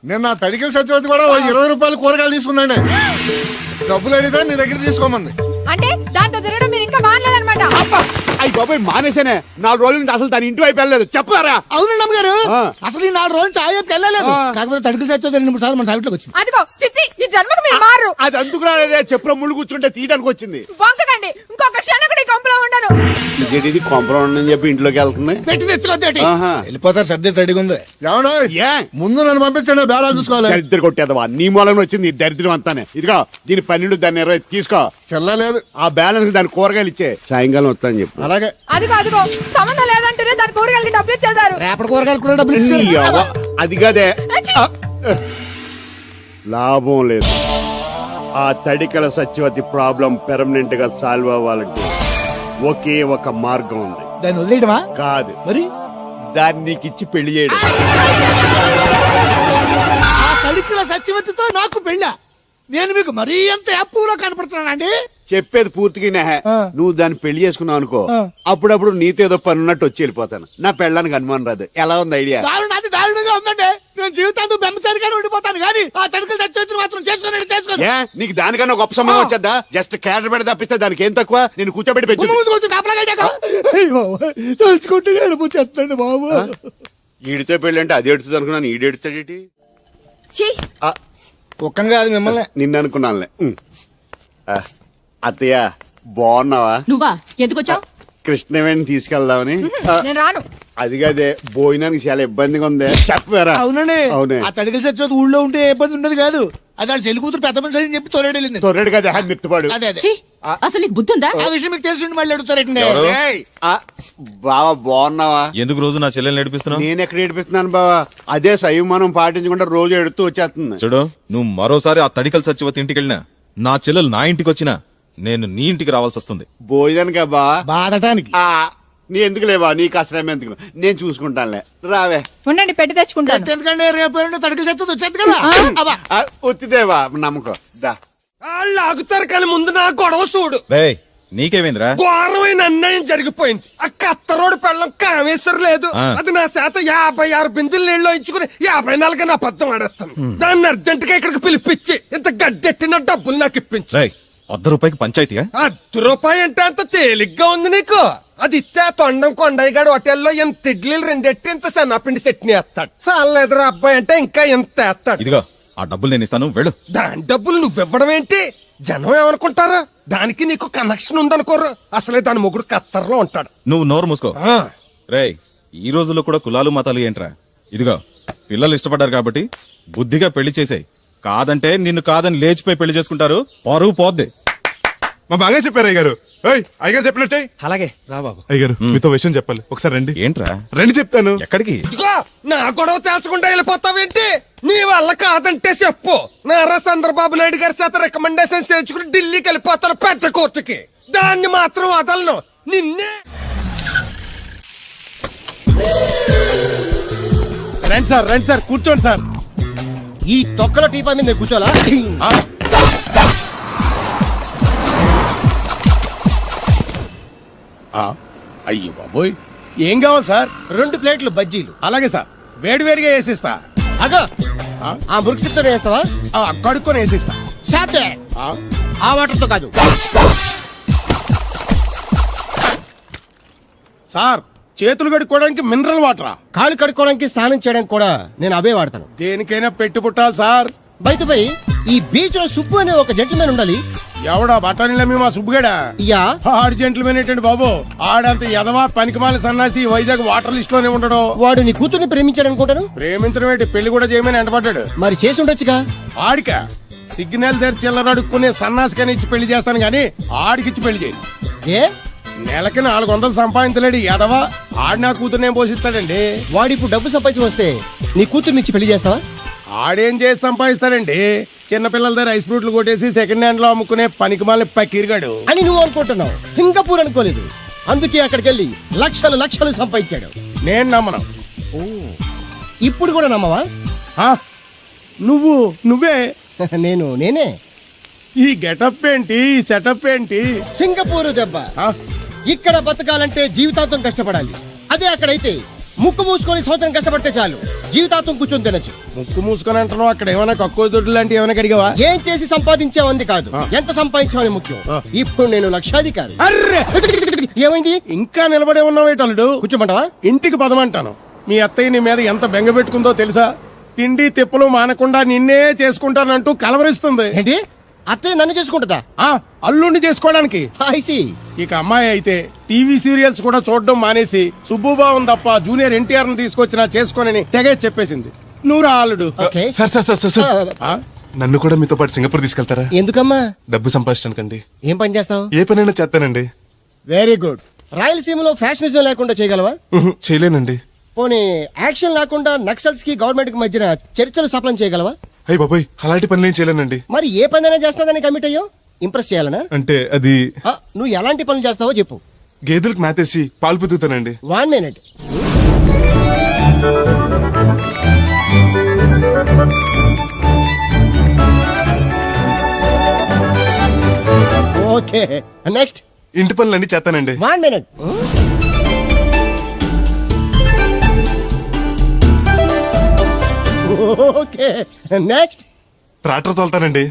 నిన్న తడికల సత్యవతి కూడా 20 రూపాయలు కూరగాయలు తీసుకుందండి. డబ్బులు అడిగితే నీ దగ్గర తీసుకోమంది. అంటే దాంతో తిరగడం మీరు ఇంకా మానలేదన్నమాట. అయ్యి బాబాయ్ మానేసానే. 4 రోజుల నుంచి అసలు దాని ఇంటి వైపు వెళ్ళలేదు. చెప్పారా? అవునండి అమ్మగారు, అసలు ఈ 4 రోజులు చాయకి వెళ్ళలేదు. కాకపోతే తడికల సత్యవతి 2-3 సార్లు మన సైట్లోకి వచ్చింది. అదిగో చిచ్చి, ఈ జన్మకు మీరు మారు. అది అందుకు రాలేదే, చెప్పులో ముళ్ళు కూర్చుంటే తీయడానికి వచ్చింది. బొంకకండి, ఇంకొక క్షణం కూడా ఈ కొంపలో ఉండను. ఇది కొంపలో ఉండని చెప్పి ఇంట్లోకి వెళ్తుంది. పెట్టి తెచ్చుకోద్దేటి, ఆహా. వెళ్ళిపోతారు. సర్ది రెడీగా ఉంది. ఏమన్నా ఏ ముందు నన్ను పంపించండి, బేరాలు చూసుకోవాలి. దరిద్ర కొట్టేదవా, నీ మూలంగా వచ్చింది ఈ దరిద్రం అంతానే. ఇదిగో దీని 12, దాన్ని 20 తీసుకో. చెల్లలేదు. ఆ బ్యాలెన్స్ దాని కూరగాయలు ఇచ్చే, సాయంకాలం వస్తాను చెప్పు. అలాగే. అదిగో సంబంధం లేదంటూనే దాని కూరగాయలకి డబ్బులు ఇచ్చేశారు. రేపటి కూరగాయలు కూడా డబ్బులు నీ ఇచ్చారు. అవ్వ, అది కదే లాభం లేదు. ఆ తడికల సత్యవతి ప్రాబ్లం పెర్మనెంట్ గా సాల్వ్ అవ్వాలంటే ఒకే ఒక మార్గం ఉంది. దాన్ని వదిలేయడమా? కాదు, మరి దాన్ని నీకిచ్చి పెళ్లి చేయడం. ఆ తడికల సత్యవతితో నాకు పెళ్ళా? నేను మీకు మరీ ఎంత యాప్లో కనపడుతున్నానండి? చెప్పేది పూర్తిగా నెహ. నువ్వు దాన్ని పెళ్లి చేసుకున్నావు అనుకో, అప్పుడప్పుడు నీతో ఏదో పని ఉన్నట్టు వచ్చి వెళ్ళిపోతాను. నా పెళ్ళానికి అనుమానం రాదు. ఎలా ఉంది ఐడియా? అది దారుణంగా ఉందండి. నేను జీవితాంతం బెమ్మసరిగానే ఉండిపోతాను, కానీ ఆ తడికల సత్యవతిని మాత్రం చేసుకోను. ఏ నీకు దానికన్నా గొప్ప సమయం వచ్చేద్దా? జస్ట్ క్యారెట్ పెడితే తప్పిస్తే దానికి ఏం తక్కువ? నేను కూర్చోబెట్టి పెంచు. తలుచుకుంటే ఏడిపోతుంది బాబు. ఈడితో పెళ్ళి అంటే అది ఎడుతుంది అనుకున్నాను, ఈడు ఎడుతాడేటి? కుక్కను కాదు మిమ్మల్ని. నిన్ను అనుకున్నానులే. అత్తయ్య బాగున్నావా? నువ్వా ఎందుకొచ్చావు? కృష్ణవేణి తీసుకెళ్దామని. నేను రాను. అది కదే, భోజనానికి చాలా ఇబ్బందిగా ఉంది. చెప్పారా? అవునండి. అవునే. ఆ తడికల సత్యవతి ఊళ్ళో ఉంటే ఏ ఇబ్బంది ఉండదు కాదు. అది వాళ్ళ చెల్లి కూతురు పెద్ద మనిషి అని చెప్పి తొలెడెళ్ళింది. తొర్రెడు కదా మిత్తుపాడు. అదే అదే. ఛీ, అసలు నీకు బుద్ధి ఉందా? ఆ విషయం మీకు తెలిసి మళ్ళీ అడుగుతారండి. ఏయ్, బావా బాగున్నావా? ఎందుకు రోజు నా చెల్లెల్ని నడిపిస్తున్నావు? నేను ఎక్కడ ఏడిపిస్తున్నాను బావా? అదే సంయమనం పాటించకుండా రోజు ఎడుతూ వచ్చేస్తుంది. చూడు, నువ్వు మరోసారి ఆ తడికల సత్యవతి ఇంటికి వెళ్ళినా, నా చెల్లెలు నా ఇంటికి వచ్చినా, నేను నీ ఇంటికి రావాల్సి వస్తుంది. భోజనానికి బావా? బాధటానికి. నీ ఎందుకు లేవా? నీకు అసలు ఎందుకు? నేను చూసుకుంటానులే, రావే. ఉండండి, పెట్టి తెచ్చుకుంటాను. ఎందుకంటే రేపు తడికల సత్యవతి వచ్చేది కదా. వచ్చిదేవా నమ్మకం. దా వాళ్ళు ఆగుతారు, కానీ ముందు నా గొడవ చూడు. రేయ్, నీకేమైందిరా? ఘోరమైన అన్యాయం జరిగిపోయింది. ఆ కత్తరోడు పెళ్ళం కామేశ్వర లేదు. అది నా చేత 56 బిందులు నీళ్ళు ఇచ్చుకుని 54 నా అబద్ధం ఆడేస్తాను. దాన్ని అర్జెంట్ గా ఇక్కడికి పిలిపించి ఇంత గడ్డెట్టిన డబ్బులు నాకు ఇప్పించు. రేయ్, ₹100 పంచాయతీయా? ₹1 అంటే అంత తేలిగ్గా ఉంది నీకు? అది ఇస్తే తొండం కొండయ్యగాడు హోటల్లో ఎంత ఇడ్లీలు 2 ఎట్టి ఇంత సన్నపిండి చట్నీ వేస్తాడు. చాలేదురా అబ్బాయి అంటే ఇంకా ఎంత వేస్తాడు. ఇదిగో ఆ డబ్బులు నేను ఇస్తాను, వెళ్ళు. దాని డబ్బులు నువ్వివ్వడం ఏంటి? జనం ఏమనుకుంటారు? దానికి నీకు కనెక్షన్ ఉందనుకోరు. అసలే దాని మొగుడు కత్తర్లో ఉంటాడు. నువ్వు నోరు మూసుకో. రేయ్, ఈ రోజుల్లో కూడా కులాలు మతాలు ఏంట్రా? ఇదిగో, పిల్లలు ఇష్టపడ్డారు కాబట్టి బుద్ధిగా పెళ్లి చేసేయ్. కాదంటే నిన్ను కాదని లేచిపోయి పెళ్లి చేసుకుంటారు, పరువు పోద్ది. మా బాగా చెప్పారు అయ్యగారు. అయ్యగారు చెప్పినట్టే. అలాగే రా బాబు. అయ్యగారు మీతో విషయం చెప్పాలి, ఒకసారి రండి. ఏంట్రా? రండి చెప్తాను. ఎక్కడికి? ఇదిగో, నా గొడవ తెలుసుకుంటా వెళ్ళిపోతావేంటి? నీ వల్ల కాదంటే చెప్పు. నారా చంద్రబాబు నాయుడు గారి చేత రికమెండేషన్ చేయించుకుని ఢిల్లీకి వెళ్ళిపోతాను పెద్ద కోర్టుకి. దాన్ని మాత్రం వదలను. నిన్నే. రండి సార్ కూర్చోండి సార్. ఈ తొక్కలో టీపా మీద నేను కూర్చోలా? అయ్యి బాబోయ్, ఏం కావాలి సార్? 2 ప్లేట్లు బజ్జీలు. అలాగే సార్, వేడివేడిగా వేసిస్తా. అగో, ఆ మురికి చిత్తం వేస్తావా? కడుక్కొని వేసిస్తా. ఆ వాటర్ తో కాదు. సార్ చేతులు కడుక్కోవడానికి మినరల్ వాటరా? కాళ్ళు కడుక్కోవడానికి స్నానం చేయడానికి కూడా నేను అవే వాడతాను. దేనికైనా పెట్టి పుట్టాలి సార్. బయటపై ఈ బీచ్ లో సుబ్బు అనే ఒక జెంటిల్మెన్ ఉండాలి. ఎవడా బఠానీలమ్మి మా సుబ్బుగడా? యా, ఆడు జెంట్లమెన్ ఏంటండి బాబు? ఆడంత ఎదవా పనికిమాల సన్నాసి వైజాగ్ వాటర్ లిస్ట్ లోనే ఉండడు. వాడు నీ కూతుర్ని ప్రేమించాడు అనుకుంటాను. ప్రేమించడం ఏంటి, పెళ్లి కూడా చేయమని ఎంటపడ్డాడు. మరి చేసి ఉండొచ్చుగా. ఆడిక సిగ్నల్ దగ్గర చిల్లర అడుక్కునే సన్నాసికని ఇచ్చి పెళ్లి చేస్తాను గానీ ఆడికిచ్చి పెళ్లి చేయి. ఏ నెలకి 400 సంపాదించలేడు ఎదవా. ఆడి నా కూతురునే పోషిస్తాడండి. వాడు ఇప్పుడు డబ్బు సంపాదించి వస్తే నీ కూతుర్ని ఇచ్చి పెళ్లి చేస్తావా? ఆడేం చేసి సంపాదిస్తాడండి? చిన్నపిల్లల దగ్గర ఐస్ ఫ్రూట్లు కొట్టేసి సెకండ్ హ్యాండ్ లో అమ్ముకునే పనికిమాల పకీర్గాడు అని నువ్వు అనుకుంటున్నావు. సింగపూర్ అనుకోలేదు. అందుకే అక్కడికి వెళ్ళి లక్షలు లక్షలు సంపాదించాడు. నేను నమ్మను. ఇప్పుడు కూడా నమ్మవా? ఆ? నువ్వే నేనే. ఈ గెటప్ ఏంటి, ఈ సెటప్ ఏంటి? సింగపూర్ దెబ్బ. ఆ? ఇక్కడ బతకాలంటే జీవితాంతం కష్టపడాలి. అదే అక్కడైతే ముక్కు మూసుకొని సంవత్సరం కష్టపడితే చాలు, జీవితాంతం కూర్చొని తినచ్చు. ముక్కు మూసుకొని అంటున్నావు. అక్కడ ఏమైనా కక్కువ దొడ్డు లాంటి ఏమైనా కడిగావా? ఏం చేసి సంపాదించావంది కాదు, ఆ. ఎంత సంపాదించావని ముఖ్యం. ఆ. ఇప్పుడు నేను లక్షాధికారి. అర్రే! ఏమైంది? ఇంకా నిలబడే ఉన్నావు ఏటల్లుడు? కూర్చోమంటావా? ఇంటికి పదమంటాను. మీ అత్తయ్య నీ మీద ఎంత బెంగ పెట్టుకుందో తెలుసా? తిండి తిప్పలు మానకుండా నిన్నే చేసుకుంటానంటూ కలవరిస్తుంది. ఏంటి? అత్తయ్య నన్ను చేసుకుంటుందా? ఆ అల్లుండి చేసుకోవడానికి. ఐసి. ఇక అమ్మాయి అయితే టీవీ సీరియల్స్ కూడా చూడడం మానేసి సుబ్బుబాబుని తప్ప జూనియర్ ఎన్టీఆర్ ని తీసుకొచ్చినా చేసుకోనని తెగే చెప్పేసింది. నువ్వు రా అల్లుడు. ఓకే. సార్ ఆ? నన్ను కూడా మీతో పాటు సింగపూర్ తీసుకెళ్తారా? ఎందుకమ్మా? డబ్బు సంపాదించడానికండి. ఏం పని చేస్తావు? ఏ పనైనా చేస్తానండి. Very good. రాయలసీమలో ఫ్యాషనిజం లేకుండా చేయగలవా? చేయలేనండి. పోనీ యాక్షన్ లేకుండా నక్సల్స్ కి గవర్నమెంట్ కి మధ్యన చర్చలు సఫలం చేయగలవా? అయ్యి బాబాయ్, అలాంటి పనులు ఏం చేయలేనండి. మరి ఏ పనైనా చేస్తాదని కమిట్ అయ్యో? ఇంప్రెస్ చేయాలనా? అంటే అది నువ్వు ఎలాంటి పనులు చేస్తావో చెప్పు. గేదెలకు మేతేసి పాలు పుతుకుతానండి. 1 minute. Okay, next. ఇంటి పనులన్నీ చేస్తానండి. 1 minute. Okay, next. ట్రాక్టర్ తోలుతానండి.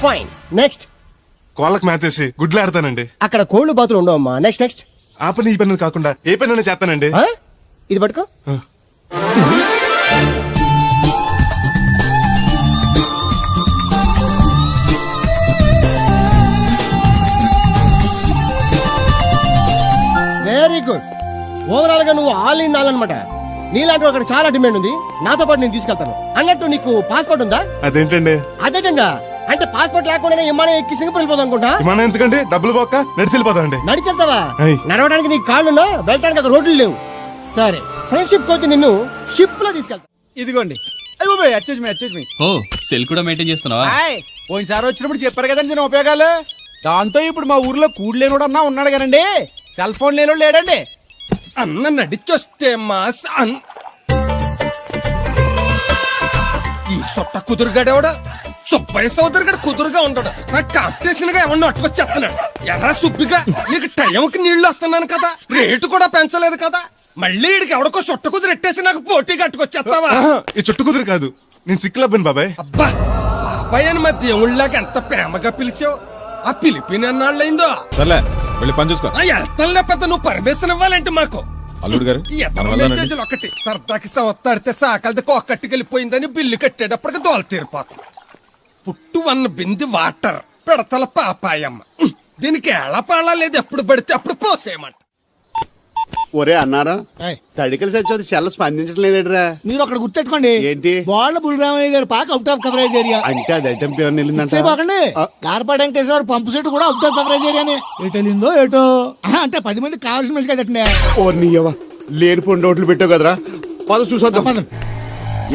Fine, next. కోళ్ళకు మేతేసి గుడ్లు ఆడతానండి. అక్కడ కోళ్ళు బాతులు ఉండవమ్మా. Next next. ఆ పని ఈ పని కాకుండా ఏ పనైనా చేస్తానండి. ఇది పట్టుకో. Very good. ఓవరాల్ గా నువ్వు ఆల్ ఇన్ ఆల్ అనమాట. నీలాంటి అక్కడ చాలా డిమాండ్ ఉంది. నాతో పాటు నేను తీసుకెళ్తాను. అన్నట్టు నీకు పాస్పోర్ట్ ఉందా? అదేంటండి? అదేటంగా అంటే పాస్పోర్ట్ లేకుండా విమానం ఎక్కి సింగపూర్ వెళ్ళిపోదాం అనుకుంటా. విమానం ఎందుకంటే డబ్బులు పోక నడిచి వెళ్ళిపోతాండి. నడిచెళ్తావా? అయ్. నడవడానికి నీకు కాళ్ళున్నా, వెళ్ళడానికి అక్కడ రోడ్లు లేవు. సరే, ఫ్రెండ్షిప్ కొద్ది నిన్ను షిప్ లో తీసుకెళ్తా. ఇదిగోండి. అచ్చేజ్ మీ ఓ సెల్ కూడా మెయింటైన్ చేస్తున్నావా? పోయినసారి వచ్చినప్పుడు చెప్పారు కదండి నేను ఉపయోగాలు. దాంతో ఇప్పుడు మా ఊర్లో కూడలేనోడు అన్నా ఉన్నాడు కదండి. సెల్ ఫోన్ లేనోడు లేడండి. అన్న నడిచొస్తే మాస్ ఈ సొట్ట కుదురుగాడేవాడు సుబ్బయ్య సోదరు గడు కుదురుగా ఉండడు. నాకు కాంపిటీషన్ గా ఏమన్నా అట్టుకొచ్చేస్తున్నాడు. ఎర్ర సుబ్బిగా నీకు టైంకి నీళ్లు వస్తున్నాను కదా, రేటు కూడా పెంచలేదు కదా, మళ్ళీ ఇడికి ఎవడికో సొట్ట కుదురు ఎట్టేసి నాకు పోటీ కట్టుకొచ్చేస్తావా? ఈ చుట్టు కుదురు కాదు, నేను సిక్కులబ్బాను బాబాయ్. అబ్బా, బాబాయ్ అని మా దేవుళ్ళకి ఎంత ప్రేమగా పిలిచావు. ఆ పిలిపిన ఎన్నాళ్ళైందో. సర్లే వెళ్ళి పని చూసుకో. వెళ్తానులే పెద్ద, నువ్వు పర్మిషన్ ఇవ్వాలంటే మాకు. అల్లుడు గారు ఈ మన వల్ల రండి. మెసేజ్లు ఒకటి సరదాకి సంవత్సరాడితే సాకలది కోకట్టుకెళ్ళిపోయిందని బిల్లు కట్టేటప్పటికి దోల తీరిపోతుంది. పుట్టు వన్న బింది వాటర్ పెడతల పాపాయమ్మ. దీనికి ఎలా పాడా లేదు, ఎప్పుడు పడితే అప్పుడు పోసేయమంట. ఒరే అన్నారా, తడికలు సచ్చి సెల్ స్పందించడం లేదేట్రా? మీరు అక్కడ గుర్తెట్టుకోండి. ఏంటి? బాళ్ళ బుల్రామయ్య గారి పాక అవుట్ ఆఫ్ కవరేజ్ ఏరియా. అంటే అది ఐటమ్ పేరు వెళ్ళిందంట. బాగండి గార్పాడు వెంకటేశ్వర పంపు సెట్ కూడా అవుట్ ఆఫ్ కవరేజ్ ఏరియానే. ఎటు వెళ్ళిందో ఏటో. అంటే 10 మంది కావాల్సిన మనిషి కదండి. ఓ నీయవా, లేని పొండి ఓట్లు పెట్టావు కదరా. పద చూసొద్దాం.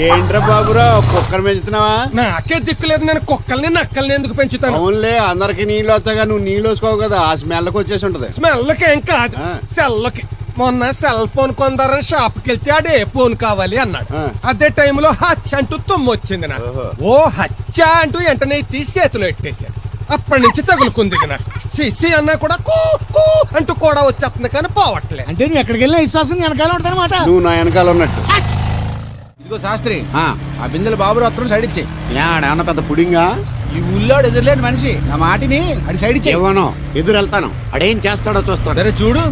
ఏంట్రా బాబురా, కుక్కర్ పెంచుతున్నావా? నాకే దిక్కులేదు, నేను కుక్కల్ని నక్కల్ని ఎందుకు పెంచుతాను? అవునులే, అందరికి నీళ్ళు వస్తాగా, నువ్వు నీళ్ళు వేసుకోవు కదా, ఆ స్మెల్కి వచ్చేసి ఉంటది. స్మెల్కి ఏం కాదు, సెల్లకి. మొన్న సెల్ ఫోన్ కొందరని షాప్కి వెళ్తే ఆడే ఫోన్ కావాలి అన్నాడు. అదే టైంలో హచ్చ అంటూ తుమ్ము వచ్చింది నాకు. ఓ హచ్చ అంటూ వెంటనే తీసి చేతిలో ఎట్టేశాను. అప్పటి నుంచి తగులుకుంది నాకు. సిసి అన్నా కూడా కూ కూ అంటూ కూడా వచ్చేస్తుంది కానీ పోవట్లే. అంటే నువ్వు ఎక్కడికి వెళ్ళినా విశ్వాసం వెనకాల ఉంటానమాట. నువ్వు నా వెనకాల ఉన్నట్టు. ఇదిగో శాస్త్రి, ఆ బిందెలు బాబు వస్తున్నాడు సైడ్ ఇచ్చేయి. ఏమన్నా పెద్ద పుడింగా ఈ ఊళ్ళో ఎదురులేని మనిషి నా మాటిని అది సైడ్ ఇచ్చేయి. ఇవ్వను, ఎదురు వెళ్తాను, అడేం చేస్తాడో చూస్తాడు. సరే చూడు.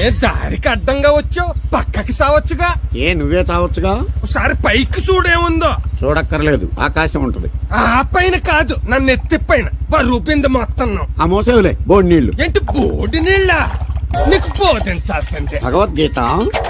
ఏ దారికి అడ్డంగా వచ్చావు, పక్కకి సావచ్చుగా. ఏ నువ్వే చావచ్చుగా. ఒకసారి పైకి చూడేముందో. చూడక్కర్లేదు, ఆకాశం ఉంటది. ఆ పైన కాదు, నన్ను ఎత్తి పైన రూపింది మొత్తం. ఆ మోసేవులే బోడి నీళ్లు. ఏంటి బోడి నీళ్ళ? నీకు బోధించాల్సిందే. భగవద్గీత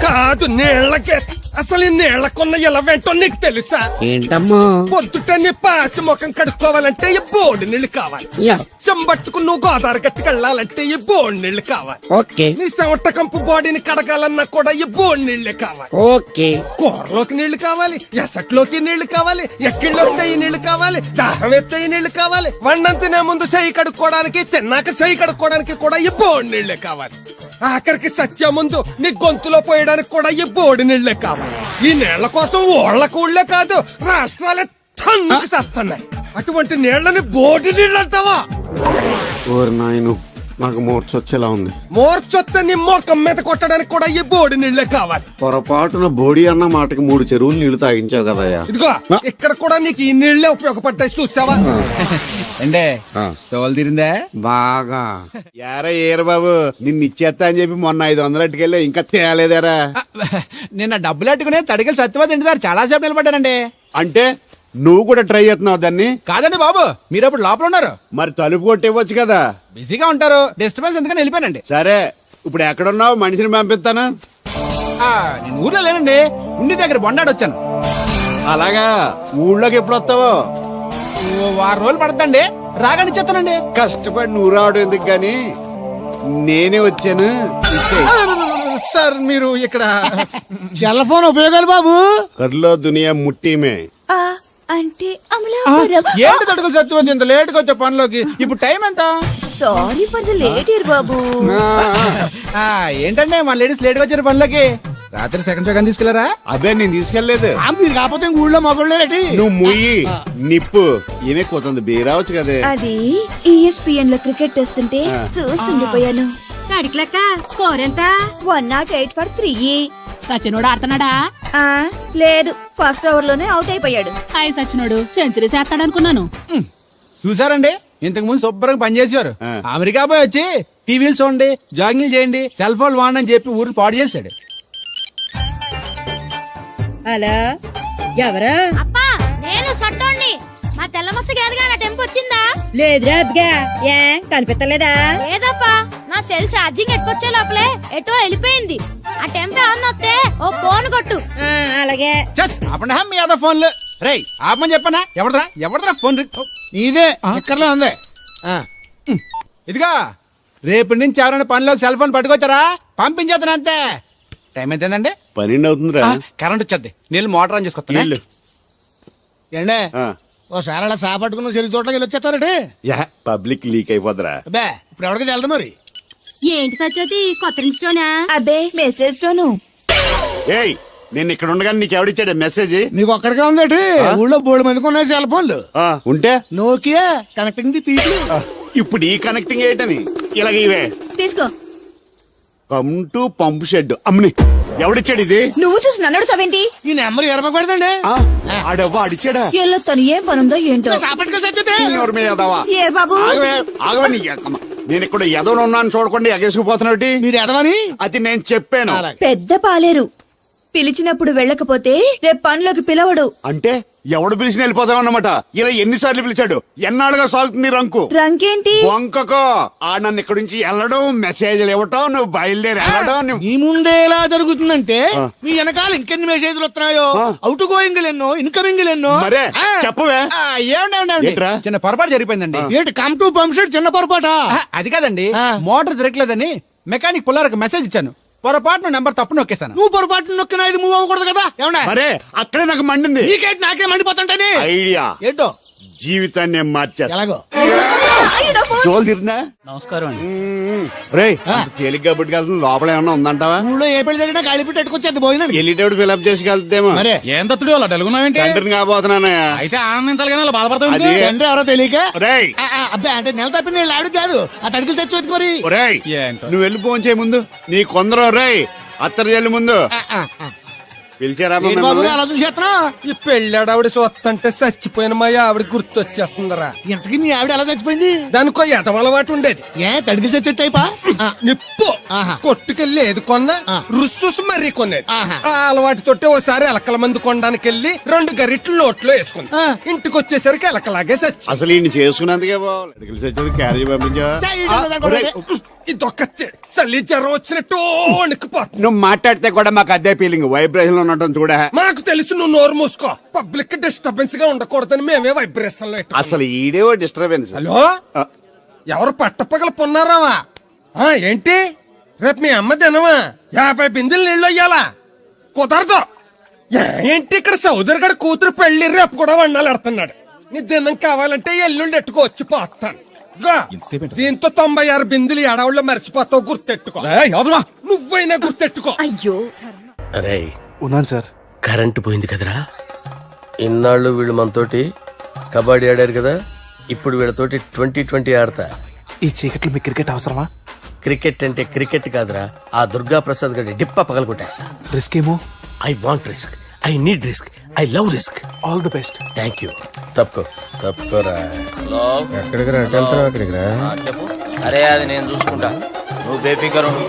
కాదు, నీళ్ళకే. అసలు ఈ నీళ్ళకున్న ఇలా వెంటో నీకు తెలుసా? ఏంటమ్మా? పొద్దుట నీ పాసి ముఖం కడుక్కోవాలంటే ఈ బోడి నీళ్లు కావాలి. యా. చెంబట్టుకు నువ్వు గోదావరి గట్టుకు వెళ్ళాలంటే ఈ బోడి నీళ్లు కావాలి. ఓకే నీ చెమట కంపు బాడీని కడగాలన్నా కూడా ఈ బోడి నీళ్లే కావాలి. ఓకే. కూరలోకి నీళ్లు కావాలి, ఎసట్లోకి నీళ్లు కావాలి, ఎక్కిళ్ళొస్తే ఈ నీళ్లు కావాలి, దాహం ఎత్తే ఈ నీళ్లు కావాలి. వండంతినే ముందు చెయ్యి కడుక్కోవడానికి, తిన్నాక చెయ్యి కడుక్కోవడానికి కూడా ఈ బోడి నీళ్లే కావాలి. ఆఖరికి సత్య ముందు నీ గొంతులో పోయడానికి కూడా ఈ బోడి నీళ్లే కావాలి. ఈ నీళ్ల కోసం ఓళ్లకు ఊళ్ళే కాదు, రాష్ట్రాలే తన్నుకు సస్తున్నాయి. అటువంటి నీళ్లని బోడి నీళ్ళు అంటావా? ఓరి నాయను, నాకు మూర్చొచ్చేలా ఉంది. మోర్చొత్తే నీ మోకం మీద కొట్టడానికి కూడా ఈ బోడి నీళ్లే కావాలి. పొరపాటున బోడి అన్న మాటకి 3 చెరువులు నీళ్లు తాగించావు కదయ్యా. ఇదిగో ఇక్కడ కూడా నీకు ఈ నీళ్లే ఉపయోగపడ్డాయి, చూసావా? అంటే తోలు తీరిందా? బాగా. యారా ఏరు బాబు, నిన్ను ఇచ్చేస్తా అని చెప్పి మొన్న 500 అట్టుకెళ్ళి ఇంకా తేలేదారా? నిన్న డబ్బులు అట్టుకునే తడికలు సత్యవతి ఇంటి దగ్గర చాలా సేపు నిలబడ్డానండి. అంటే నువ్వు కూడా ట్రై చేస్తున్నావు దాన్ని? కాదండి బాబు, మీరు అప్పుడు లోపల ఉన్నారు. మరి తలుపు కొట్టివ్వచ్చు కదా. బిజీగా ఉంటారు, డిస్టర్బెన్స్ ఎందుకని వెళ్ళిపోయానండి. సరే, ఇప్పుడు ఎక్కడున్నావు? మనిషిని పంపిస్తాను. నేను ఊర్లో లేనండి, ఉండి దగ్గర బొండాడు వచ్చాను. అలాగా, ఊళ్ళోకి ఎప్పుడు వస్తావో? 6 రోజులు పడుతుందండి, రాగానే చెప్తానండి. కష్టపడి నువ్వు రావడం ఎందుకు గాని, నేనే వచ్చాను. సార్ మీరు ఇక్కడ సెల్ ఫోన్ ఉపయోగాలు బాబు. కర్లో దునియా ముట్టిమే. అంటే అమలాపురం. ఏంటి తడుకులు సత్యవతి ఇంత లేట్ గా వచ్చే పనిలోకి? ఇప్పుడు టైం ఎంత? Sorry for the late year బాబు. ఏంటంటే మన లేడీస్ లేట్ గా వచ్చారు పనిలోకి. రాత్రి సెకండ్ షో కానీ తీసుకెళ్లారా? అదే నేను తీసుకెళ్లేదు. మీరు కాకపోతే ఊళ్ళో మగోళ్ళేటి. నువ్వు ముయ్యి నిప్పు ఏమే కోతుంది బీరావచ్చు కదే. అది ESPN లో క్రికెట్ వస్తుంటే చూస్తుండిపోయాను. కడిక్లక్క స్కోర్ ఎంత? 108 for 3. సచినోడు ఆడుతున్నాడా? లేదు, ఫస్ట్ ఓవర్ లోనే అవుట్ అయిపోయాడు. హాయ్ సచినోడు సెంచరీ చేస్తాడనుకున్నాను. చూసారండి, ఇంతకు ముందు శుభ్రంగా పనిచేసేవారు. అమెరికా పోయి వచ్చి టీవీలు చూడండి, జాగింగ్ చేయండి, సెల్ ఫోన్ వాడండి అని చెప్పి ఊరిని పాడు చేశాడు. అలా ఎవరా? అప్పా నేను సట్టోండి. మా తెల్ల మచ్చ గేదగా నా టెంపు వచ్చిందా? లేదురా అబ్బిగా, ఏ కనిపించలేదా? లేదప్పా, నా సెల్ ఛార్జింగ్ ఎక్కొచ్చే లోపలే ఎటో వెళ్ళిపోయింది. ఆ టెంపు ఏమన్నా వస్తే ఓ ఫోన్ కొట్టు. అలాగే. ఆపండి మీ అదో ఫోన్లు. రే ఆపమని చెప్పనా? ఎవడరా ఫోన్? ఇదే ఎక్కడలో ఉంది. ఇదిగా రేపు నుంచి ఎవరైనా పనిలోకి సెల్ ఫోన్ పట్టుకొచ్చారా పంపించేద్దాను అంతే. టైం ఎంతేనండి? 12 అవుతుందిరా. కరెంట్ వచ్చేది, నీళ్ళు మోటార్ ఆన్ చేసుకొస్తాను. ఏండే ఓసారి అలా సాపట్టుకున్న చెరుకు తోటలోకి వెళ్ళి వచ్చేస్తారటే. యా, పబ్లిక్ లీక్ అయిపోద్రా. అబ్బే, ఇప్పుడు ఎవరికి వెళ్దాం మరి. ఏంటి సత్యవతి, కొత్త ఇన్స్టోనా? అబ్బే, మెసేజ్ తోను. ఏయ్, నేను ఇక్కడ ఉండగానే నీకు ఎవడిచ్చాడు మెసేజ్? నీకు ఒక్కడికే ఉందేటి? ఊళ్ళో 3 మందికి ఉన్నాయి సెల్ ఫోన్లు. ఉంటే నోకియా కనెక్టింగ్ ది పీపుల్. ఇప్పుడు ఈ కనెక్టింగ్ ఏంటని ఇలాగ ఇవే తీసుకో. Come to pump shed. అమ్మని ఎవడిచ్చాడు ఇది? నువ్వు చూసి నన్ను అడుగుతావేంటి? ఈ నెంబర్ ఎరమ పెడదండి. ఆడవ్వ అడిచాడా? ఎల్లో తను ఏం పనుందో ఏంటో. సాపట్టుకు సచ్చితే ఎవరి మీద ఎదవా? ఏ బాబు, ఆగవే నీ అక్కమ్మ. నేను ఇక్కడ ఎదవను ఉన్నాను చూడకుండా ఎగేసుకుపోతున్నాడు. మీరు ఎదవని అది నేను చెప్పాను. పెద్ద పాలేరు. పిలిచినప్పుడు వెళ్ళకపోతే రేపు పనిలోకి పిలవడు. అంటే ఎవడు పిలిచిన వెళ్ళిపోతావు అన్నమాట. ఇలా ఎన్నిసార్లు పిలిచాడు? ఎన్నాళ్ళుగా సాగుతుంది రంకు. రంకేంటి? వంకకో ఆ నన్ను ఇక్కడి నుంచి వెళ్ళడం, మెసేజ్లు ఇవ్వటం, నువ్వు బయలుదేరి వెళ్ళడం. మీ ముందే ఎలా జరుగుతుందంటే మీ వెనకాల ఇంకెన్ని మెసేజ్లు వస్తున్నాయో. అవుట్ గోయింగ్ ఎన్నో, ఇన్కమింగ్ ఎన్నో. మరే చెప్పవే. ఏంటరా చిన్న పొరపాటు జరిగిపోయిందండి. ఏంటి కమ్ టు పంప్ షెడ్ చిన్న పొరపాట? అది కాదండి, మోటార్ తిరగలేదని మెకానిక్ పుల్లారకు మెసేజ్ ఇచ్చాను. పొరపాటున నెంబర్ తప్పు నొక్కేస్తాను. నువ్వు పొరపాటు నొక్కినా ఇది మూవ్ అవ్వకూడదు కదా. ఏమన్నా మరే అక్కడే నాకు మండింది. నీకేంటి నాకే మండిపోతుంటని ఐడియా ఏంటో జీవితాన్ని మార్చేస్తా. ఎలాగో జోలు తిరుందా? నమస్కారం అండి. రే తేలిగ్గా పుట్టుకెళ్తుంది, లోపల ఏమన్నా ఉందంటావా? ఊళ్ళో ఏ పెళ్లి జరిగినా గాలి పెట్టి ఎట్టుకొచ్చేది పోయినా వెళ్ళేటప్పుడు ఫిల్అప్ చేసి వెళ్తేమో. మరే ఏం తత్తుడు అలా తెలుగున్నావేంటి? తండ్రిని కాబోతున్నానయ్యా. అయితే ఆనందించాలి కానీ అలా బాధపడతావు. అది తండ్రి ఎవరో తెలియక. రేయ్ అబ్బాయి అంటే నెల తప్పింది వీళ్ళు ఆవిడ కాదు. ఆ తడుకులు తెచ్చి వెతుకు మరి. రేయ్ ఏంటో. నువ్వు వెళ్ళి ఫోన్ చేయ ముందు నీ కొందరు. రేయ్ అత్తరు చెల్లి ముందు పిలిచారామా ఏంటి బాబు మిమ్మల్ని? అలా చూసేస్తున్నా? ఈ పెళ్ళాడావిడ సొత్తంటే చచ్చిపోయిన మా ఆవిడ గుర్తొచ్చేస్తుందరా. ఇంతకీ మీ ఆవిడ ఎలా చచ్చిపోయింది? దానికో ఎదవలవాటు ఉండేది. ఏ తడికి చచ్చే టైపా? నిప్పు ఆహా. కొట్టుకెళ్ళి ఏది కొన్నా రుస్సుస్ మరీ కొనేది. ఆహా. ఆ అలవాటుతోటి ఓసారి ఎలకల మందు కొనడానికి వెళ్ళి 2 గరిట్లు నోట్లో వేసుకుంది. ఇంటికి వచ్చేసరికి ఎలకలాగే సచ్చి. అసలు ఈయన చేసుకున్నందుకే బాబు వచ్చేది క్యారేజ్ పంపించా. ఇదొక చలి జ్వరం వచ్చినట్టు వణికిపోతుంది. నువ్వు మాట్లాడితే కూడా మాకు అదే ఫీలింగ్ వైబ్రేషన్ లో ఉండటం చూడ. మాకు తెలుసు నువ్వు నోరు మూసుకో. పబ్లిక్ డిస్టర్బెన్స్ గా ఉండకూడదని మేమే వైబ్రేషన్ లో పెట్టాం. అసలు ఈడేవో డిస్టర్బెన్స్. హలో, ఎవరు పట్టపగల పొన్నారావా? ఏంటి రేపు మీ అమ్మ తినవా? 50 బిందెలు నీళ్ళు అయ్యాలా? కుదరదు. ఏంటి ఇక్కడ సౌదరి గడ కూతురు పెళ్లి రేపు కూడా వండాలి ఎడుతున్నాడు. నీ దినం కావాలంటే ఎల్లుండి ఎట్టుకో వచ్చి పోతాను. దీంతో 96 బిందెలు ఎడవుల్లో మర్చిపోతావు. గుర్తెట్టుకో. నువ్వైనా గుర్తెట్టుకో. అయ్యో అరే ఉన్నాను సార్. కరెంటు పోయింది కదరా. ఇన్నాళ్ళు వీళ్ళు మనతోటి కబడ్డీ ఆడారు కదా, ఇప్పుడు వీళ్ళతోటి 2020 ఆడతా. ఈ చీకట్లో మీ క్రికెట్ అవసరమా? క్రికెట్ అంటే క్రికెట్ కాదురా, ఆ దుర్గా ప్రసాద్ గారి డిప్ప పగల కొట్టేస్తా. రిస్క్ ఏమో. I want risk, I need risk, I love risk. All the best. Thank you. తప్పుకోరా. ఎక్కడికి రా? ఎక్కడికి రా? చెప్పు. అరే అది నేను చూసుకుంటా, నువ్వు బేఫికర్ ఉండు.